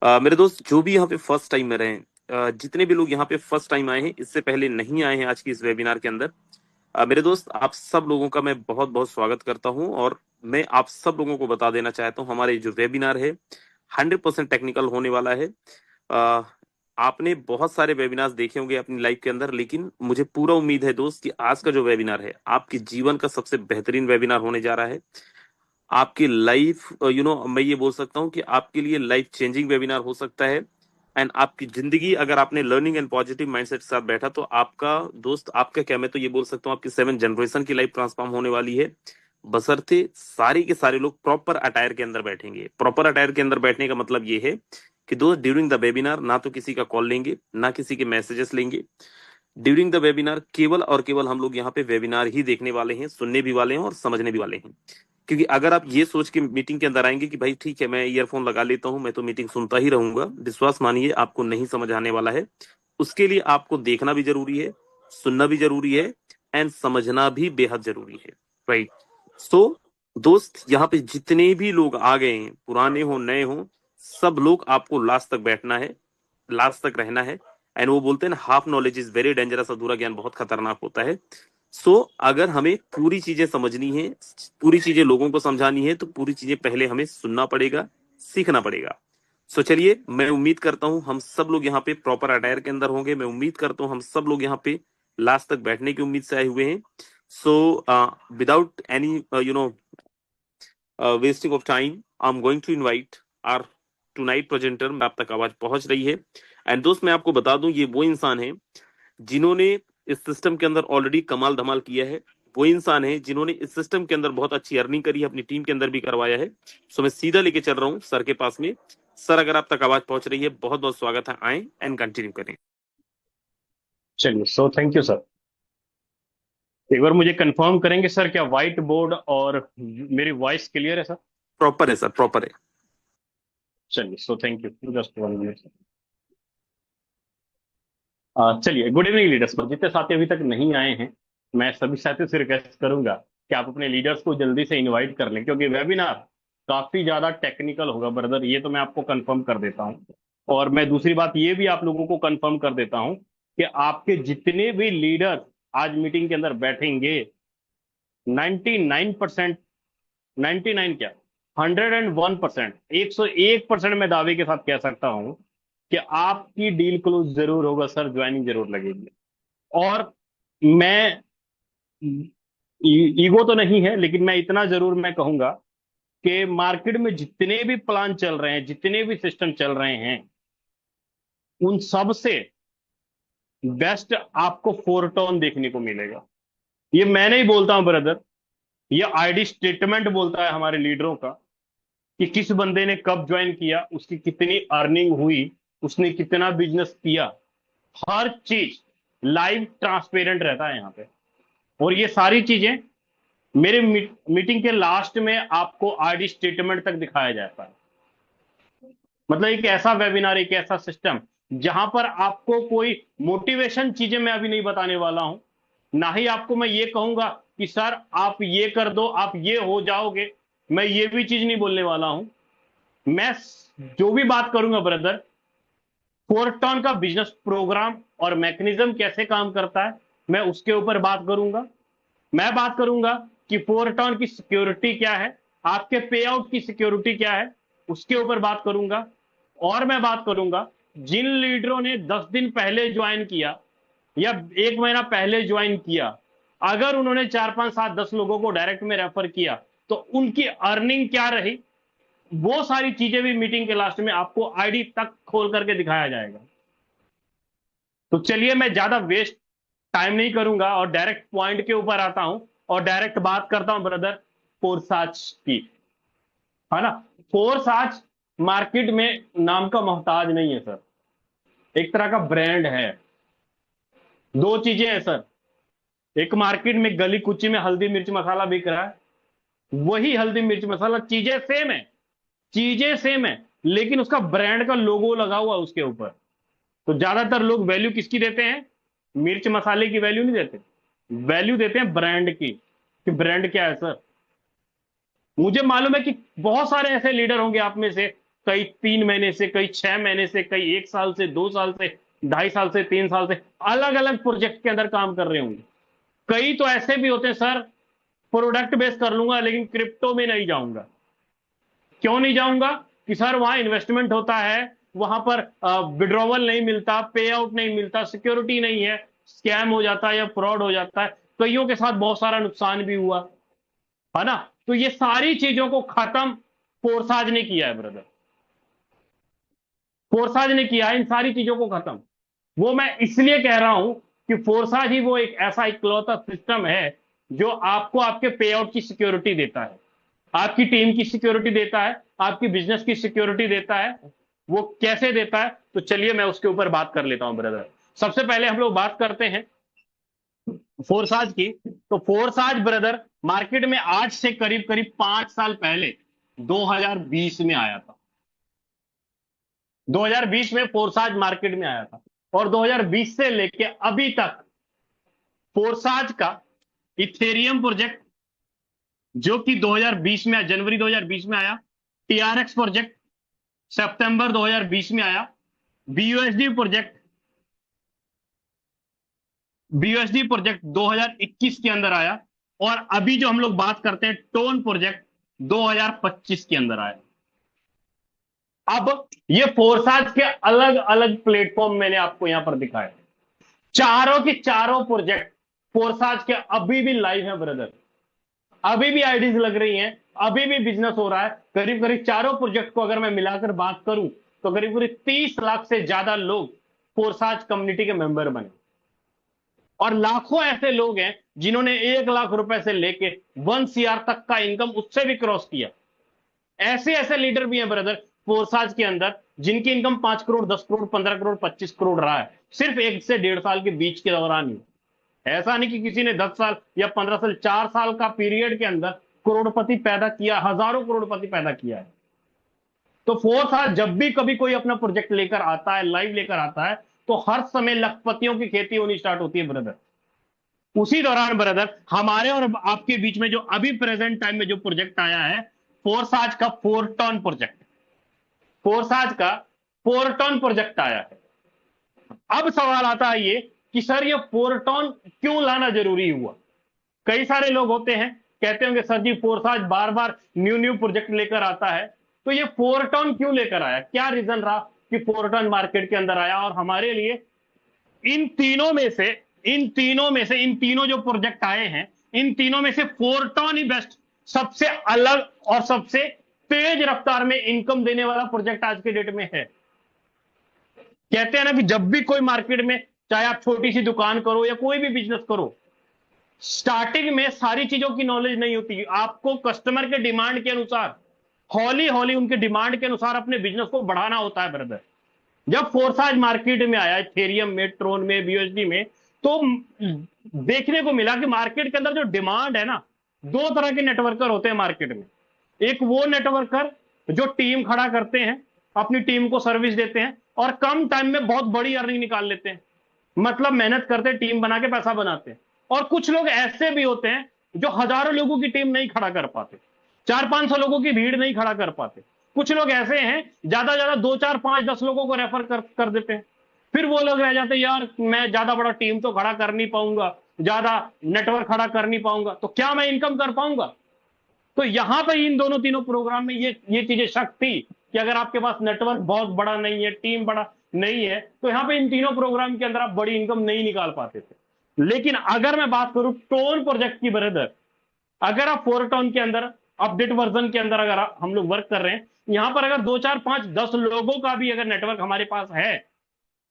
मेरे दोस्त जो भी यहाँ पे फर्स्ट टाइम में रहे हैं, जितने भी लोग यहाँ पे फर्स्ट टाइम आए हैं, इससे पहले नहीं आए हैं आज की इस वेबिनार के अंदर, मेरे दोस्त आप सब लोगों का मैं बहुत बहुत स्वागत करता हूँ। और मैं आप सब लोगों को बता देना चाहता हूँ, हमारे जो वेबिनार है 100% टेक्निकल होने वाला है। अ, आपने बहुत सारे वेबिनार्स देखे होंगे अपनी लाइफ के अंदर, लेकिन मुझे पूरा उम्मीद है दोस्त कि आज का जो वेबिनार है आपके जीवन का सबसे बेहतरीन वेबिनार होने जा रहा है। आपकी लाइफ मैं ये बोल सकता हूँ कि आपके लिए लाइफ चेंजिंग वेबिनार हो सकता है। एंड आपकी जिंदगी, अगर आपने लर्निंग एंड पॉजिटिव माइंडसेट के साथ बैठा, तो आपका दोस्त, आपका क्या, मैं तो ये बोल सकता हूँ आपकी 7 जनरेशन की लाइफ ट्रांसफॉर्म होने वाली है। बशर्ते सारे के सारे लोग प्रॉपर अटायर के अंदर बैठेंगे। प्रॉपर अटायर के अंदर बैठने का मतलब ये है कि दोस्त ड्यूरिंग द वेबिनार ना तो किसी का कॉल लेंगे, ना किसी के मैसेजेस लेंगे। ड्यूरिंग द वेबिनार केवल और केवल हम लोग यहाँ पे वेबिनार ही देखने वाले हैं, सुनने भी वाले हैं और समझने भी वाले हैं। क्योंकि अगर आप ये सोच के मीटिंग के अंदर आएंगे कि भाई ठीक है, मैं ईयरफोन लगा लेता हूं, मैं तो मीटिंग सुनता ही रहूंगा, विश्वास मानिए आपको नहीं समझ आने वाला है। उसके लिए आपको देखना भी जरूरी है, सुनना भी जरूरी है, एंड समझना भी बेहद जरूरी है। राइट। सो दोस्त, यहाँ पे जितने भी लोग आ गए हैं, पुराने हो नए हो, सब लोग आपको लास्ट तक बैठना है, लास्ट तक रहना है। एंड वो बोलते हैं ना, half knowledge is very dangerous, अधूरा ज्ञान बहुत खतरनाक होता है। सो अगर हमें पूरी चीजें समझनी है, पूरी चीजें लोगों को समझानी है, तो पूरी चीजें पहले हमें सुनना पड़ेगा, सीखना पड़ेगा। सो चलिए, मैं उम्मीद करता हूं हम सब लोग यहाँ पे प्रॉपर अटायर के अंदर होंगे। मैं उम्मीद करता हूं हम सब लोग यहाँ पे लास्ट तक बैठने की उम्मीद से आए हुए हैं। So without any wasting of time, I am going to invite our tonight presenter. आप तक आवाज पहुंच रही है। एंड दोस्त, मैं आपको बता दूं, ये वो इंसान है जिन्होंने इस सिस्टम के अंदर ऑलरेडी कमाल धमाल किया है। वो इंसान है जिन्होंने इस सिस्टम के अंदर बहुत अच्छी अर्निंग करी है, अपनी टीम के अंदर भी करवाया है। सो मैं सीधा लेके चल रहा हूँ सर के पास में। सर, अगर आप तक आवाज पहुंच रही है, बहुत बहुत स्वागत है, आए एंड कंटिन्यू करें। चलिए, सो थैंक यू सर। एक बार मुझे कंफर्म करेंगे सर, क्या व्हाइट बोर्ड और मेरी वॉइस क्लियर है सर? प्रॉपर है सर, प्रॉपर है। चलिए, so thank you, just 1 minute. चलिए, गुड इवनिंग लीडर्स। पर जितने साथी अभी तक नहीं आए हैं, मैं सभी साथियों से रिक्वेस्ट करूंगा कि आप अपने लीडर्स को जल्दी से इनवाइट कर लें, क्योंकि वेबिनार काफी ज्यादा टेक्निकल होगा ब्रदर, ये तो मैं आपको कंफर्म कर देता हूं। और मैं दूसरी बात ये भी आप लोगों को कंफर्म कर देता हूं कि आपके जितने भी लीडर आज मीटिंग के अंदर बैठेंगे, 99%, 99 क्या, 101%, 101% मैं दावे के साथ कह सकता हूं कि आपकी डील क्लोज जरूर होगा सर, ज्वाइनिंग जरूर लगेगी। और मैं, ईगो तो नहीं है, लेकिन मैं इतना जरूर मैं कहूंगा कि मार्केट में जितने भी प्लान चल रहे हैं, जितने भी सिस्टम चल रहे हैं, उन सब से बेस्ट आपको फोरटोन देखने को मिलेगा। ये मैं नहीं बोलता हूं ब्रदर, ये आईडी स्टेटमेंट बोलता है हमारे लीडरों का, कि किस बंदे ने कब ज्वाइन किया, उसकी कितनी अर्निंग हुई, उसने कितना बिजनेस किया। हर चीज लाइव ट्रांसपेरेंट रहता है यहाँ पे। और ये सारी चीजें मेरे मीटिंग के लास्ट में आपको आईडी स्टेटमेंट तक दिखाया जाता है। मतलब एक ऐसा वेबिनार, एक ऐसा सिस्टम जहां पर आपको कोई मोटिवेशन चीजें मैं अभी नहीं बताने वाला हूं, ना ही आपको मैं ये कहूंगा कि सर आप ये कर दो, आप ये हो जाओगे। मैं ये भी चीज नहीं बोलने वाला हूं। मैं जो भी बात करूंगा ब्रदर, फोरटॉन का बिजनेस प्रोग्राम और मैकेनिज्म कैसे काम करता है, मैं उसके ऊपर बात करूंगा। मैं बात करूंगा कि फोरटॉन की सिक्योरिटी क्या है, आपके पे आउट की सिक्योरिटी क्या है, उसके ऊपर बात करूंगा। और मैं बात करूंगा जिन लीडरों ने 10 दिन पहले ज्वाइन किया या 1 महीना पहले ज्वाइन किया, अगर उन्होंने 4 5 7 10 लोगों को डायरेक्ट में रेफर किया, तो उनकी अर्निंग क्या रही, वो सारी चीजें भी मीटिंग के लास्ट में आपको आईडी तक खोल करके दिखाया जाएगा। तो चलिए, मैं ज्यादा वेस्ट टाइम नहीं करूंगा और डायरेक्ट पॉइंट के ऊपर आता हूं और डायरेक्ट बात करता हूं ब्रदर फोरसाच की। है ना? फोरसाच मार्केट में नाम का मोहताज नहीं है सर, एक तरह का ब्रांड है। दो चीजें हैं सर, एक मार्केट में गली कुची में हल्दी मिर्च मसाला बिक रहा है, वही हल्दी मिर्च मसाला चीजें सेम है, चीजें सेम है, लेकिन उसका ब्रांड का लोगो लगा हुआ है उसके ऊपर। तो ज्यादातर लोग वैल्यू किसकी देते हैं? मिर्च मसाले की वैल्यू नहीं देते, वैल्यू देते हैं ब्रांड की, कि ब्रांड क्या है सर। मुझे मालूम है कि बहुत सारे ऐसे लीडर होंगे आप में से कई 3 महीने से, कई 6 महीने से, कई 1 साल से, 2 साल से, 2.5 साल से, 3 साल से अलग अलग प्रोजेक्ट के अंदर काम कर रहे होंगे। कई तो ऐसे भी होते हैं, सर प्रोडक्ट बेस कर लूंगा लेकिन क्रिप्टो में नहीं जाऊंगा। क्यों नहीं जाऊंगा? कि सर वहां इन्वेस्टमेंट होता है, वहां पर विड्रॉवल नहीं मिलता, पे आउट नहीं मिलता, सिक्योरिटी नहीं है, स्कैम हो जाता है या फ्रॉड हो जाता है। कईयों के साथ बहुत सारा नुकसान भी हुआ है ना। तो ये सारी चीजों को खत्म फोरसाज ने किया है ब्रदर, फोरसाज ने किया है इन सारी चीजों को खत्म। वो मैं इसलिए कह रहा हूं कि फोरसाज ही वो एक ऐसा इकलौता सिस्टम है जो आपको आपके पे आउट की सिक्योरिटी देता है, आपकी टीम की सिक्योरिटी देता है, आपकी बिजनेस की सिक्योरिटी देता है। वो कैसे देता है? तो चलिए मैं उसके ऊपर बात कर लेता हूं ब्रदर। सबसे पहले हम लोग बात करते हैं फोरसाज की। तो फोरसाज ब्रदर मार्केट में आज से करीब करीब 5 साल पहले 2020 में आया था। 2020 में फोरसाज मार्केट में आया था और 2020 से लेके अभी तक फोरसाज का इथेरियम प्रोजेक्ट जो कि 2020 में जनवरी 2020 में आया, टीआरएक्स प्रोजेक्ट सितंबर 2020 में आया, बीयूएसडी प्रोजेक्ट बीयूएसडी प्रोजेक्ट 2021 के अंदर आया और अभी जो हम लोग बात करते हैं टोन प्रोजेक्ट 2025 के अंदर आया। अब ये फोरसाज के अलग अलग प्लेटफॉर्म मैंने आपको यहां पर दिखाए, चारों के चारों प्रोजेक्ट फोरसाज के अभी भी लाइव है ब्रदर, अभी भी आईडीज लग रही हैं, अभी भी बिजनेस हो रहा है। करीब करीब चारों प्रोजेक्ट को अगर मैं मिलाकर बात करूं तो करीब करीब 30 लाख से ज्यादा लोग फोरसाज कम्युनिटी के मेंबर बने और लाखों ऐसे लोग हैं जिन्होंने 1 लाख रुपए से लेके 1 CR तक का इनकम उससे भी क्रॉस किया। ऐसे ऐसे लीडर भी हैं ब्रदर फोरसाज के अंदर जिनकी इनकम 5 करोड़, 10 करोड़, 15 करोड़, 25 करोड़ रहा है सिर्फ 1 से 1.5 साल के बीच के दौरान ही। ऐसा नहीं कि किसी ने 10 साल या 15 साल, 4 साल का पीरियड के अंदर करोड़पति पैदा किया, हजारों करोड़पति पैदा किया है। तो फोरसाज जब भी कभी कोई अपना प्रोजेक्ट लेकर आता है, लाइव लेकर आता है, तो हर समय लखपतियों की खेती होनी स्टार्ट होती है ब्रदर। उसी दौरान ब्रदर हमारे और आपके बीच में जो अभी प्रेजेंट टाइम में जो प्रोजेक्ट आया है फोरसाज का 4 टन प्रोजेक्ट, फोरसाज का 4 टन प्रोजेक्ट आया है। अब सवाल आता है ये कि सर ये 4 टन क्यों लाना जरूरी हुआ? कई सारे लोग होते हैं कहते होंगे सर जी फोरसाज बार बार न्यू न्यू प्रोजेक्ट लेकर आता है, तो ये 4 टन क्यों लेकर आया? क्या रीजन रहा कि 4 टन मार्केट के अंदर आया? और हमारे लिए इन तीनों में से इन तीनों जो प्रोजेक्ट आए हैं, इन तीनों में से 4 टन ही बेस्ट, सबसे अलग और सबसे तेज रफ्तार में इनकम देने वाला प्रोजेक्ट आज के डेट में है। कहते हैं ना कि जब भी कोई मार्केट में, चाहे आप छोटी सी दुकान करो या कोई भी बिजनेस करो, स्टार्टिंग में सारी चीजों की नॉलेज नहीं होती। आपको कस्टमर के डिमांड के अनुसार, हौली हौली उनके डिमांड के अनुसार अपने बिजनेस को बढ़ाना होता है ब्रदर। जब फोरसाज मार्केट में आया, इथेरियम में, ट्रोन में, बीयूएसडी में, तो देखने को मिला कि मार्केट के अंदर जो डिमांड है ना, 2 तरह के नेटवर्कर होते हैं मार्केट में। एक वो नेटवर्कर जो टीम खड़ा करते हैं, अपनी टीम को सर्विस देते हैं और कम टाइम में बहुत बड़ी अर्निंग निकाल लेते हैं, मतलब मेहनत करते, टीम बना के पैसा बनाते हैं। और कुछ लोग ऐसे भी होते हैं जो हजारों लोगों की टीम नहीं खड़ा कर पाते, 400-500 लोगों की भीड़ नहीं खड़ा कर पाते। कुछ लोग ऐसे हैं ज्यादा 2, 4, 5, 10 लोगों को रेफर कर देते हैं। फिर वो लोग रह जाते हैं यार मैं ज्यादा बड़ा टीम तो खड़ा कर नहीं पाऊंगा, ज्यादा नेटवर्क खड़ा कर नहीं पाऊंगा, तो क्या मैं इनकम कर पाऊंगा? तो यहां पर इन दोनों तीनों प्रोग्राम में ये चीजें शक थी कि अगर आपके पास नेटवर्क बहुत बड़ा नहीं है, टीम बड़ा नहीं है, तो यहां पे इन तीनों प्रोग्राम के अंदर आप बड़ी इनकम नहीं निकाल पाते थे। लेकिन अगर मैं बात करूं टोन प्रोजेक्ट की ब्रदर, अगर आप 4 टन के अंदर अपडेट वर्जन के अंदर अगर हम लोग वर्क कर रहे हैं, यहां पर अगर 2, 4, 5, 10 लोगों का भी अगर नेटवर्क हमारे पास है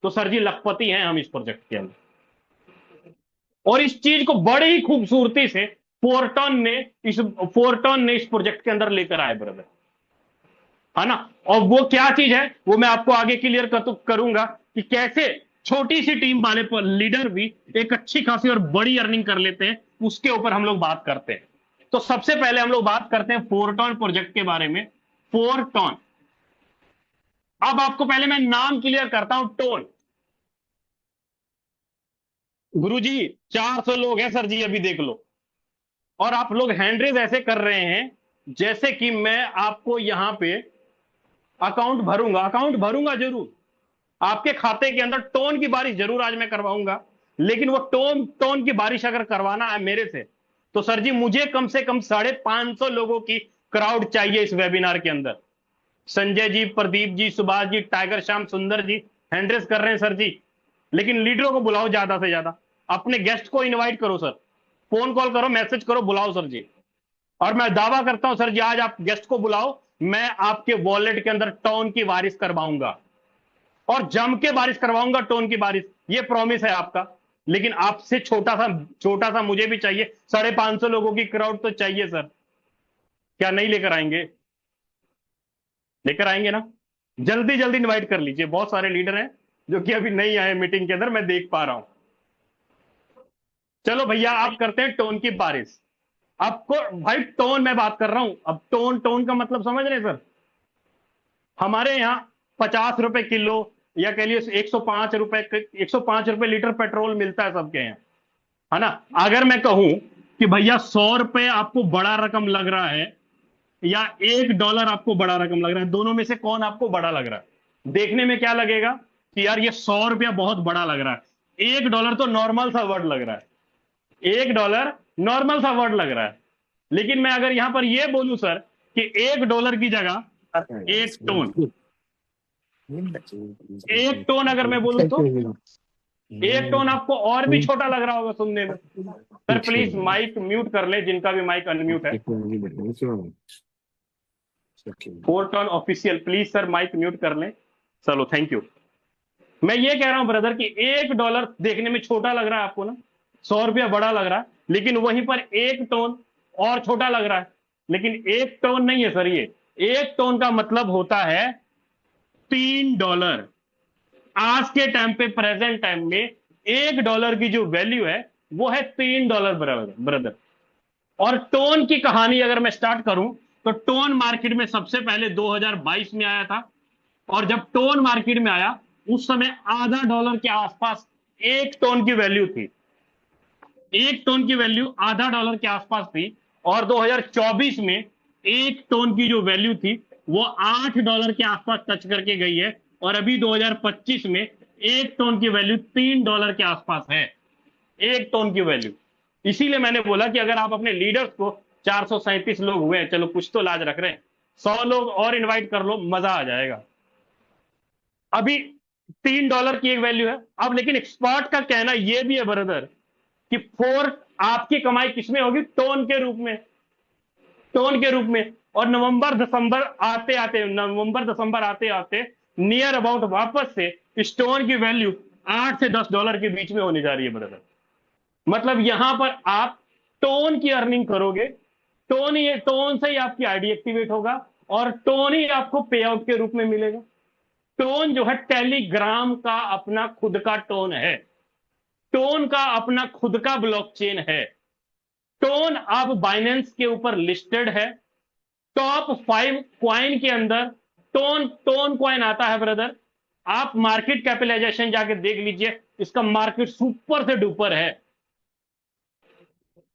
तो सर जी लखपति हैं हम इस प्रोजेक्ट के अंदर। और इस चीज को बड़ी ही खूबसूरती से 4 टन ने इस प्रोजेक्ट के अंदर लेकर आए ब्रदर, है ना। और वो क्या चीज है वो मैं आपको आगे क्लियर करूंगा कि कैसे छोटी सी टीम वाले लीडर भी एक अच्छी खासी और बड़ी अर्निंग कर लेते हैं, उसके ऊपर हम लोग बात करते हैं। तो सबसे पहले हम लोग बात करते हैं 4 टन प्रोजेक्ट के बारे में। 4 टन, अब आपको पहले मैं नाम क्लियर करता हूं। टोन, गुरुजी 400 लोग हैं सर जी, अभी देख लो। और आप लोग हैंड रेज ऐसे कर रहे हैं जैसे कि मैं आपको यहां पे अकाउंट भरूंगा जरूर, आपके खाते के अंदर टोन की बारिश जरूर आज मैं करवाऊंगा। लेकिन वो टोन टोन की बारिश अगर करवाना है मेरे से, तो सर जी मुझे कम से कम 550 लोगों की क्राउड चाहिए इस वेबिनार के अंदर। संजय जी, प्रदीप जी, सुभाष जी, टाइगर श्याम सुंदर जी हैंड्रेस कर रहे हैं सर जी। लेकिन लीडरों को बुलाओ ज्यादा से ज्यादा, अपने गेस्ट को इनवाइट करो सर, फोन कॉल करो, मैसेज करो, बुलाओ सर जी। और मैं दावा करता हूं सर जी, आज आप गेस्ट को बुलाओ, मैं आपके वॉलेट के अंदर टोन की बारिश करवाऊंगा, और जम के बारिश करवाऊंगा टोन की बारिश, ये प्रॉमिस है आपका। लेकिन आपसे छोटा सा मुझे भी चाहिए, 550 लोगों की क्राउड तो चाहिए सर। क्या नहीं लेकर आएंगे? लेकर आएंगे ना? जल्दी जल्दी इनवाइट कर लीजिए, बहुत सारे लीडर हैं जो कि अभी नहीं आए मीटिंग के अंदर, मैं देख पा रहा हूं। चलो भैया, आप करते हैं टोन की बारिश। आपको भाई टोन मैं बात कर रहा हूं, अब टोन टोन का मतलब समझ रहे हैं सर? हमारे यहाँ 50 रुपए किलो, या कह लिए 105 रुपए लीटर पेट्रोल मिलता है सबके यहाँ, है ना? अगर मैं कहूं कि भैया 100 रुपए आपको बड़ा रकम लग रहा है, या $1 आपको बड़ा रकम लग रहा है, दोनों में से कौन आपको बड़ा लग रहा है? देखने में क्या लगेगा कि यार ये 100 रुपया बहुत बड़ा लग रहा है, $1 तो नॉर्मल सा वर्ड लग रहा है, $1 नॉर्मल सा वर्ड लग रहा है। लेकिन मैं अगर यहां पर ये बोलूं सर कि $1 की जगह एक टोन, एक टोन अगर मैं बोलूं तो एक टोन आपको और भी छोटा लग रहा होगा सुनने में। सर प्लीज माइक म्यूट कर ले, जिनका भी माइक अनम्यूट है। 4 टोन ऑफिशियल, प्लीज सर माइक म्यूट कर ले। चलो थैंक यू। मैं ये कह रहा हूं ब्रदर कि $1 देखने में छोटा लग रहा है आपको ना, 100 रुपया बड़ा लग रहा है, लेकिन वहीं पर एक टोन और छोटा लग रहा है। लेकिन एक टोन नहीं है सर ये, एक टोन का मतलब होता है $3। आज के टाइम पे, प्रेजेंट टाइम में $1 की जो वैल्यू है वो है $3 ब्रदर। और टोन की कहानी अगर मैं स्टार्ट करूं, तो टोन मार्केट में सबसे पहले 2022 में आया था। और जब टोन मार्केट में आया, उस समय $0.5 के आसपास एक टोन की वैल्यू थी, एक टोन की वैल्यू $0.5 के आसपास थी। और 2024 में एक टोन की जो वैल्यू थी वो $8 के आसपास टच करके गई है। और अभी 2025 में एक टोन की वैल्यू $3 के आसपास है, एक टोन की वैल्यू। इसीलिए मैंने बोला कि अगर आप अपने लीडर्स को, 437 लोग हुए, चलो कुछ तो लाज रख रहे हैं, 100 लोग और इन्वाइट कर लो, मजा आ जाएगा। अभी $3 की एक वैल्यू है। अब लेकिन एक्सपर्ट का कहना यह भी है ब्रदर कि आपकी कमाई किसमें होगी? टोन के रूप में, टोन के रूप में। और नवंबर दिसंबर आते आते नियर अबाउट वापस से इस टोन की वैल्यू $8 से $10 के बीच में होने जा रही है ब्रदर। मतलब यहां पर आप टोन की अर्निंग करोगे, टोन से ही आपकी आईडी एक्टिवेट होगा, और टोन ही आपको पे आउट के रूप में मिलेगा। टोन जो है, टेलीग्राम का अपना खुद का टोन है, टोन का अपना खुद का ब्लॉकचेन है। टोन अब बाइनेंस के ऊपर लिस्टेड है, टॉप 5 क्वाइन के अंदर टोन टोन क्वाइन आता है ब्रदर। आप मार्केट कैपिटलाइजेशन जाके देख लीजिए, इसका मार्केट सुपर से डुपर है।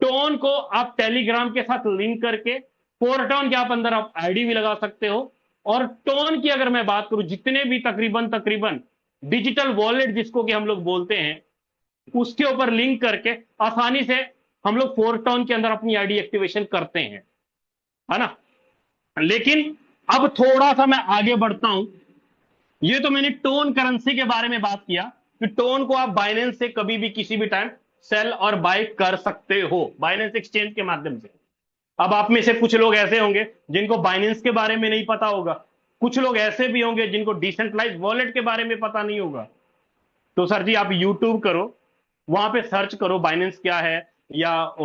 टोन को आप टेलीग्राम के साथ लिंक करके, फोरटोन के आप अंदर आप आईडी भी लगा सकते हो। और टोन की अगर मैं बात करूं, जितने भी तकरीबन डिजिटल वॉलेट जिसको कि हम लोग बोलते हैं, उसके ऊपर लिंक करके आसानी से हम लोग फोरटोन के अंदर अपनी आईडी एक्टिवेशन करते हैं, है ना? लेकिन अब थोड़ा सा मैं आगे बढ़ता हूं। ये तो मैंने टोन करेंसी के बारे में बात किया कि टोन को आप बाइनेंस से कभी भी किसी भी टाइम सेल और बाय कर सकते हो, बाइनेंस एक्सचेंज के माध्यम से। अब आप में से कुछ लोग ऐसे होंगे जिनको बाइनेंस के बारे में नहीं पता होगा, कुछ लोग ऐसे भी होंगे जिनको डिसेंट्रलाइज वॉलेट के बारे में पता नहीं होगा। तो सर जी आप यूट्यूब करो, वहां पे सर्च करो बाइनेंस क्या है, या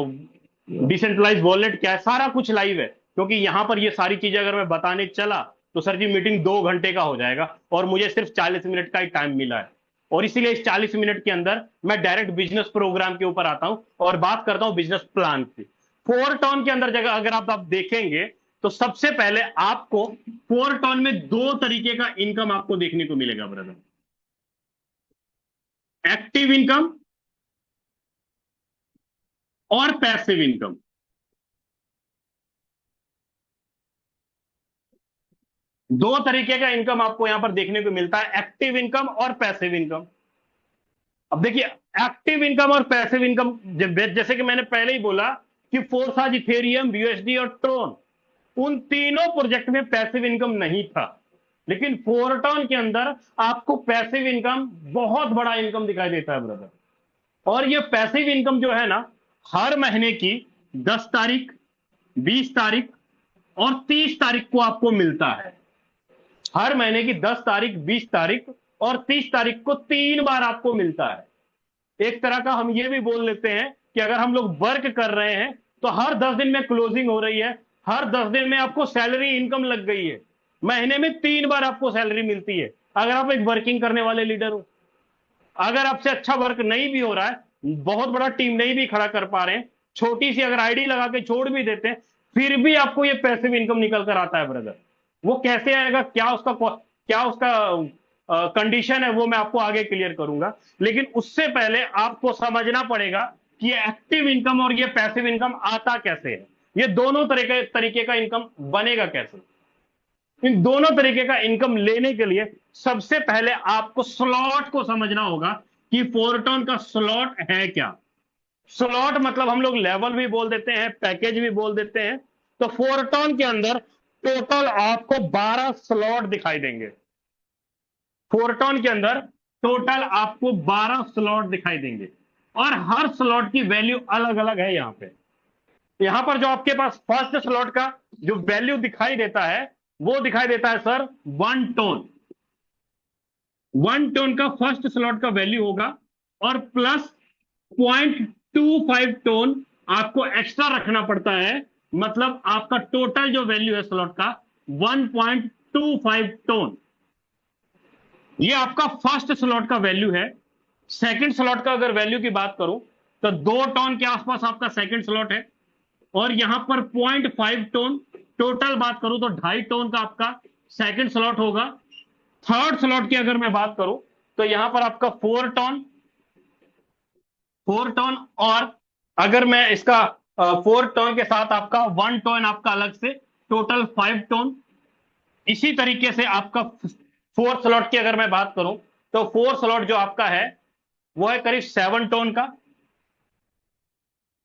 डिसेंट्रलाइज वॉलेट क्या है, सारा कुछ लाइव है। क्योंकि यहां पर ये सारी चीजें अगर मैं बताने चला तो सर जी मीटिंग 2 घंटे का हो जाएगा, और मुझे सिर्फ 40 मिनट का ही टाइम मिला है। और इसीलिए इस 40 मिनट के अंदर मैं डायरेक्ट बिजनेस प्रोग्राम के ऊपर आता हूं और बात करता हूं बिजनेस प्लान की। फोरटोन के अंदर जगह अगर आप देखेंगे, तो सबसे पहले आपको फोरटोन में 2 तरीके का इनकम आपको देखने को मिलेगा ब्रदर। एक्टिव इनकम और पैसिव इनकम। दो तरीके का इनकम आपको यहां पर देखने को मिलता है, एक्टिव इनकम और पैसिव इनकम। अब देखिए, एक्टिव इनकम और पैसिव इनकम, जैसे कि मैंने पहले ही बोला कि फोर्साज, इथेरियम, यूएसडी और ट्रोन, उन तीनों प्रोजेक्ट में पैसिव इनकम नहीं था, लेकिन फोरटॉन के अंदर आपको पैसिव इनकम, बहुत बड़ा इनकम दिखाई देता है ब्रदर। और ये पैसिव इनकम जो है ना, हर महीने की 10 तारीख, 20 तारीख और 30 तारीख को आपको मिलता है। हर महीने की 10 तारीख, 20 तारीख और 30 तारीख को 3 बार आपको मिलता है। एक तरह का हम ये भी बोल लेते हैं कि अगर हम लोग वर्क कर रहे हैं तो हर 10 दिन में क्लोजिंग हो रही है, हर 10 दिन में आपको सैलरी इनकम लग गई है, महीने में 3 बार आपको सैलरी मिलती है। अगर आप एक वर्किंग करने वाले लीडर हो, अगर आपसे अच्छा वर्क नहीं भी हो रहा है, बहुत बड़ा टीम नहीं भी खड़ा कर पा रहे हैं, छोटी सी अगर आईडी लगा के छोड़ भी देते हैं, फिर भी आपको ये पैसिव इनकम निकल कर आता है ब्रदर। वो कैसे आएगा, क्या उसका कंडीशन है, वो मैं आपको आगे क्लियर करूंगा। लेकिन उससे पहले आपको समझना पड़ेगा कि ये एक्टिव इनकम और ये पैसिव इनकम आता कैसे है, ये दोनों तरीके का इनकम बनेगा कैसे। इन दोनों तरीके का इनकम लेने के लिए सबसे पहले आपको स्लॉट को समझना होगा कि फोरटॉन का स्लॉट है क्या। स्लॉट मतलब हम लोग लेवल भी बोल देते हैं, पैकेज भी बोल देते हैं। तो फोरटॉन के अंदर टोटल आपको 12 स्लॉट दिखाई देंगे। फोरटॉन के अंदर टोटल आपको 12 स्लॉट दिखाई देंगे, और हर स्लॉट की वैल्यू अलग अलग है। यहां पर जो आपके पास फर्स्ट स्लॉट का जो वैल्यू दिखाई देता है, वो दिखाई देता है सर 1 टोन। 1 टोन का फर्स्ट स्लॉट का वैल्यू होगा, और प्लस 0.25 टोन आपको एक्स्ट्रा रखना पड़ता है। मतलब आपका टोटल जो वैल्यू है स्लॉट का 1.25 टोन, ये आपका फर्स्ट स्लॉट का वैल्यू है। सेकंड स्लॉट का अगर वैल्यू की बात करूं तो 2 टोन के आसपास आपका सेकंड स्लॉट है, और यहां पर 0.5 टोन, टोटल बात करूं तो 2.5 टोन का आपका सेकंड स्लॉट होगा। थर्ड स्लॉट की अगर मैं बात करूं तो यहां पर आपका 4 टोन, 4 टोन, और अगर मैं इसका 4 टोन के साथ आपका 1 टोन आपका अलग से, टोटल 5 टोन। इसी तरीके से आपका फोर्थ स्लॉट की अगर मैं बात करूं तो फोर्थ स्लॉट जो आपका है वो है करीब 7 टोन का।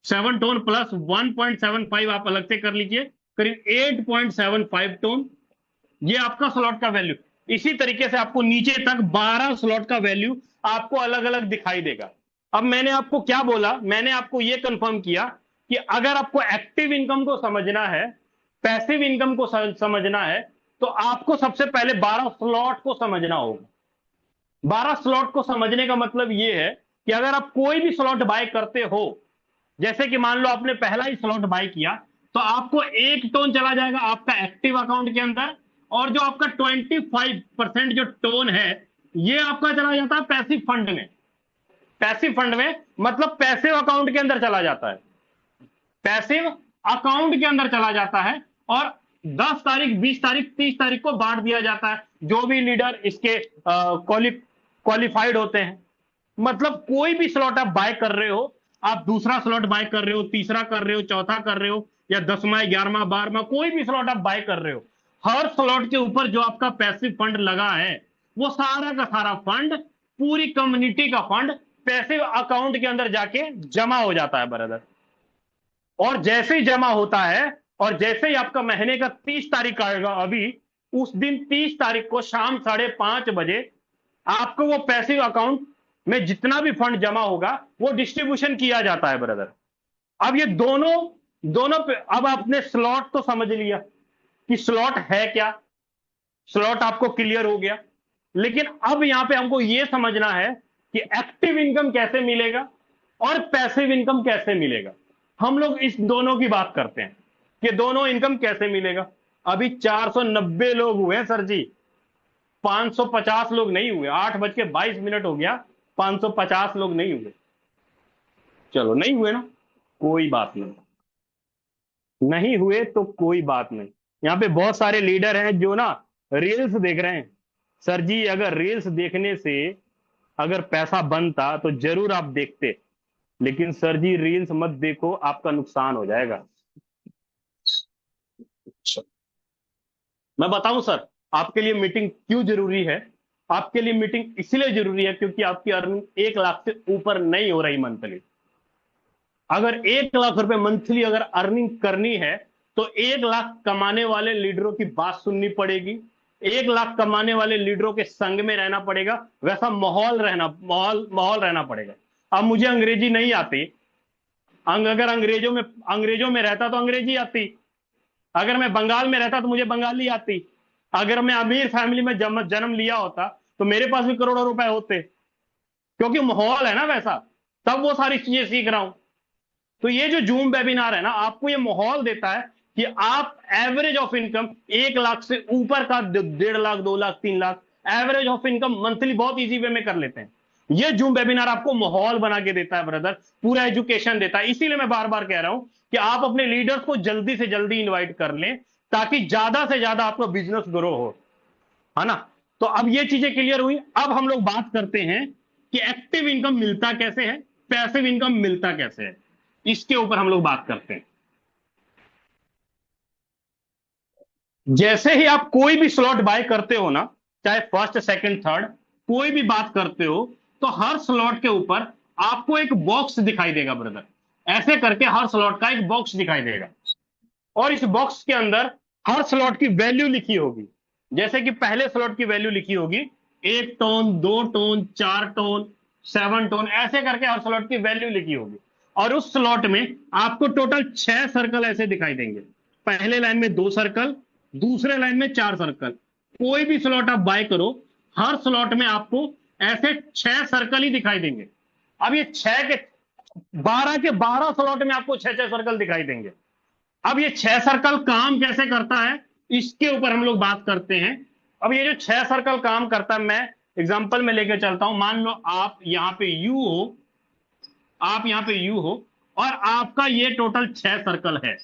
7 टोन प्लस 1.75 आप अलग से कर लीजिए, करीब 8.75 टोन, ये आपका स्लॉट का वैल्यू। इसी तरीके से आपको नीचे तक 12 स्लॉट का वैल्यू आपको अलग अलग दिखाई देगा। अब मैंने आपको क्या बोला, मैंने आपको यह कंफर्म किया कि अगर आपको एक्टिव इनकम को समझना है, पैसिव इनकम को समझना है, तो आपको सबसे पहले 12 स्लॉट को समझना होगा। 12 स्लॉट को समझने का मतलब यह है कि अगर आप कोई भी स्लॉट बाय करते हो, जैसे कि मान लो आपने पहला ही स्लॉट बाय किया, तो आपको 1 टोन चला जाएगा आपका एक्टिव अकाउंट के अंदर, और जो आपका 25% जो टोन है, ये आपका चला जाता है पैसिव फंड में। पैसिव फंड में मतलब पैसिव अकाउंट के अंदर चला जाता है, पैसिव अकाउंट के अंदर चला जाता है, और 10 तारीख, 20 तारीख, 30 तारीख को बांट दिया जाता है जो भी लीडर इसके क्वालिफाइड होते हैं। मतलब कोई भी स्लॉट आप बाय कर रहे हो, आप दूसरा स्लॉट बाय कर रहे हो, तीसरा कर रहे हो, चौथा कर रहे हो, या 10वां, 11वां, 12वां, कोई भी स्लॉट आप बाय कर रहे हो, हर स्लॉट के ऊपर जो आपका पैसिव फंड लगा है, वो सारा का सारा फंड, पूरी कम्युनिटी का फंड पैसिव अकाउंट के अंदर जाके जमा हो जाता है ब्रदर। और जैसे ही जमा होता है, और जैसे ही आपका महीने का 30 तारीख आएगा, अभी उस दिन 30 तारीख को शाम 5:30 बजे आपको वो पैसिव अकाउंट में जितना भी फंड जमा होगा वो डिस्ट्रीब्यूशन किया जाता है ब्रदर। अब ये दोनों दोनों पे, अब आपने स्लॉट तो समझ लिया कि स्लॉट है क्या, स्लॉट आपको क्लियर हो गया। लेकिन अब यहां पे हमको यह समझना है कि एक्टिव इनकम कैसे मिलेगा और पैसिव इनकम कैसे मिलेगा। हम लोग इस दोनों की बात करते हैं कि दोनों इनकम कैसे मिलेगा। अभी 490 लोग हुए सर जी, 550 लोग नहीं हुए। 8:22 हो गया, 550 लोग नहीं हुए। चलो नहीं हुए ना, कोई बात नहीं, नहीं हुए तो कोई बात नहीं। यहाँ पे बहुत सारे लीडर हैं जो ना रील्स देख रहे हैं। सर जी, अगर रील्स देखने से अगर पैसा बनता तो जरूर आप देखते, लेकिन सर जी रील्स मत देखो, आपका नुकसान हो जाएगा। मैं बताऊं सर, आपके लिए मीटिंग क्यों जरूरी है? आपके लिए मीटिंग इसलिए जरूरी है क्योंकि आपकी अर्निंग 1 लाख से ऊपर नहीं हो रही मंथली। अगर 1 लाख रुपए मंथली अगर अर्निंग करनी है तो 1 लाख कमाने वाले लीडरों की बात सुननी पड़ेगी, 1 लाख कमाने वाले लीडरों के संग में रहना पड़ेगा, वैसा माहौल रहना पड़ेगा। अब मुझे अंग्रेजी नहीं आती, अगर अंग्रेजों में रहता तो अंग्रेजी आती, अगर मैं बंगाल में रहता तो मुझे बंगाली आती, अगर मैं अमीर फैमिली में जन्म लिया होता तो मेरे पास भी करोड़ों रुपए होते, क्योंकि माहौल है ना वैसा, तब वो सारी चीजें सीख रहा हूं। तो ये जो जूम वेबिनार है ना, आपको ये माहौल देता है कि आप एवरेज ऑफ इनकम 1 लाख से ऊपर का 1.5 lakh, 2 lakh, 3 lakh average of income monthly बहुत इजी वे में कर लेते हैं। ये जूम वेबिनार आपको माहौल बना के देता है ब्रदर, पूरा एजुकेशन देता है। इसीलिए मैं बार बार कह रहा हूं कि आप अपने लीडर्स को जल्दी से जल्दी इन्वाइट कर लें ताकि ज्यादा से ज्यादा आपका बिजनेस ग्रो हो, है ना। तो अब ये चीजें क्लियर हुई। अब हम लोग बात करते हैं कि एक्टिव इनकम मिलता कैसे है, पैसिव इनकम मिलता कैसे है, इसके ऊपर हम लोग बात करते हैं। जैसे ही आप कोई भी स्लॉट बाय करते हो ना, चाहे फर्स्ट, सेकंड, थर्ड, कोई भी बात करते हो, तो हर स्लॉट के ऊपर आपको एक बॉक्स दिखाई देगा ब्रदर। ऐसे करके हर स्लॉट का एक बॉक्स दिखाई देगा और इस बॉक्स के अंदर हर स्लॉट की वैल्यू लिखी होगी। जैसे कि पहले स्लॉट की वैल्यू लिखी होगी 1 टोन, 2 टोन, 4 टोन, 7 टोन, ऐसे करके हर स्लॉट की वैल्यू लिखी होगी। और उस स्लॉट में आपको टोटल 6 सर्कल ऐसे दिखाई देंगे। पहले लाइन में 2 सर्कल, दूसरे लाइन में 4 सर्कल। कोई भी स्लॉट आप बाय करो, हर स्लॉट में आपको ऐसे 6 सर्कल ही दिखाई देंगे। अब ये 6 के 12 के 12 स्लॉट में आपको 6 सर्कल दिखाई देंगे। अब ये 6 सर्कल काम कैसे करता है, इसके ऊपर हम लोग बात करते हैं। अब ये जो 6 सर्कल काम करता है, मैं एग्जांपल में लेकर चलता हूं। मान लो आप यहां पे यू हो, आप यहां पे यू हो और आपका ये टोटल 6 सर्कल है।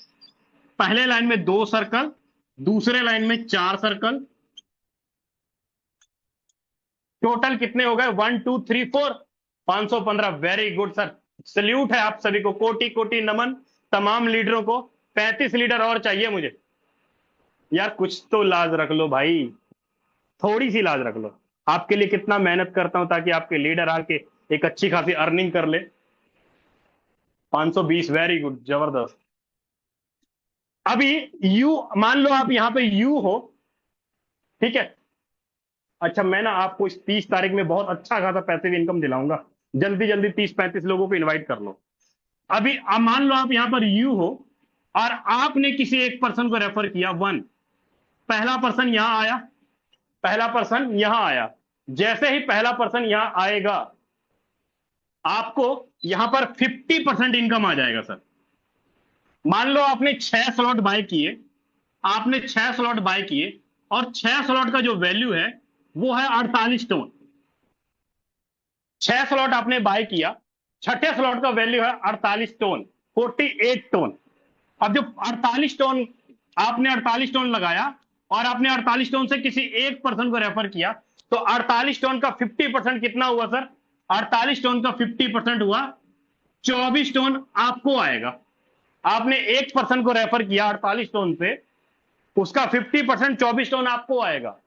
पहले लाइन में 2 सर्कल, दूसरे लाइन में 4 सर्कल, टोटल कितने हो गए? 1 2 3 4, 515। वेरी गुड सर, सल्यूट है आप सभी को, कोटि कोटि नमन तमाम लीडरों को। 35 लीडर और चाहिए मुझे यार, कुछ तो लाज रख लो भाई, थोड़ी सी लाज रख लो। आपके लिए कितना मेहनत करता हूं ताकि आपके लीडर आके एक अच्छी खासी अर्निंग कर ले। 520, वेरी गुड, जबरदस्त। अभी यू, मान लो आप यहां पे यू हो, ठीक है। अच्छा, मैं ना आपको इस 30 तारीख में बहुत अच्छा खासा पैसिव इनकम दिलाऊंगा, जल्दी जल्दी 30-35 लोगों को इनवाइट कर लो। अभी अब मान लो आप यहां पर यू हो और आपने किसी एक पर्सन को रेफर किया, 1, पहला पर्सन यहां आया, पहला पर्सन यहां आया। जैसे ही पहला पर्सन यहां आएगा, आपको यहां पर 50% इनकम आ जाएगा सर। मान लो आपने 6 स्लॉट बाय किए, आपने 6 स्लॉट बाय किए और 6 स्लॉट का जो वैल्यू है वो है 48 टोन। 6 स्लॉट आपने बाय किया, छठे स्लॉट का वैल्यू है 48 टोन, 48 टोन। अब जो 48 टोन, आपने 48 टोन लगाया और आपने 48 टोन से किसी एक पर्सन को रेफर किया, तो 48 टोन का 50% कितना हुआ सर? 48 टोन का 50% हुआ 24 टोन आपको आएगा। आपने एक पर्सन को रेफर किया 48 टोन से, उसका 50% 24 टोन आपको आएगा।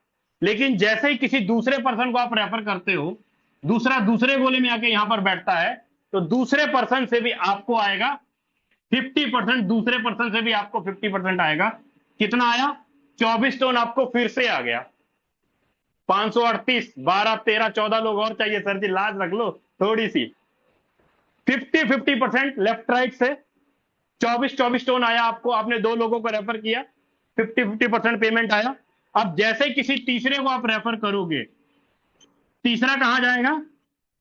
लेकिन जैसे ही किसी दूसरे पर्सन को आप रेफर करते हो, दूसरा दूसरे गोले में आके यहां पर बैठता है, तो दूसरे पर्सन से भी आपको आएगा 50%, दूसरे पर्सन से भी आपको 50% आएगा। कितना आया? 24 टोन आपको फिर से आ गया। 538, 12, 13, 14 लोग और चाहिए सर जी, लाज रख लो थोड़ी सी। 50% लेफ्ट राइट से 24 टोन आया आपको, आपने 2 लोगों को रेफर किया, 50% पेमेंट आया। अब जैसे किसी तीसरे को आप रेफर करोगे, तीसरा कहां जाएगा?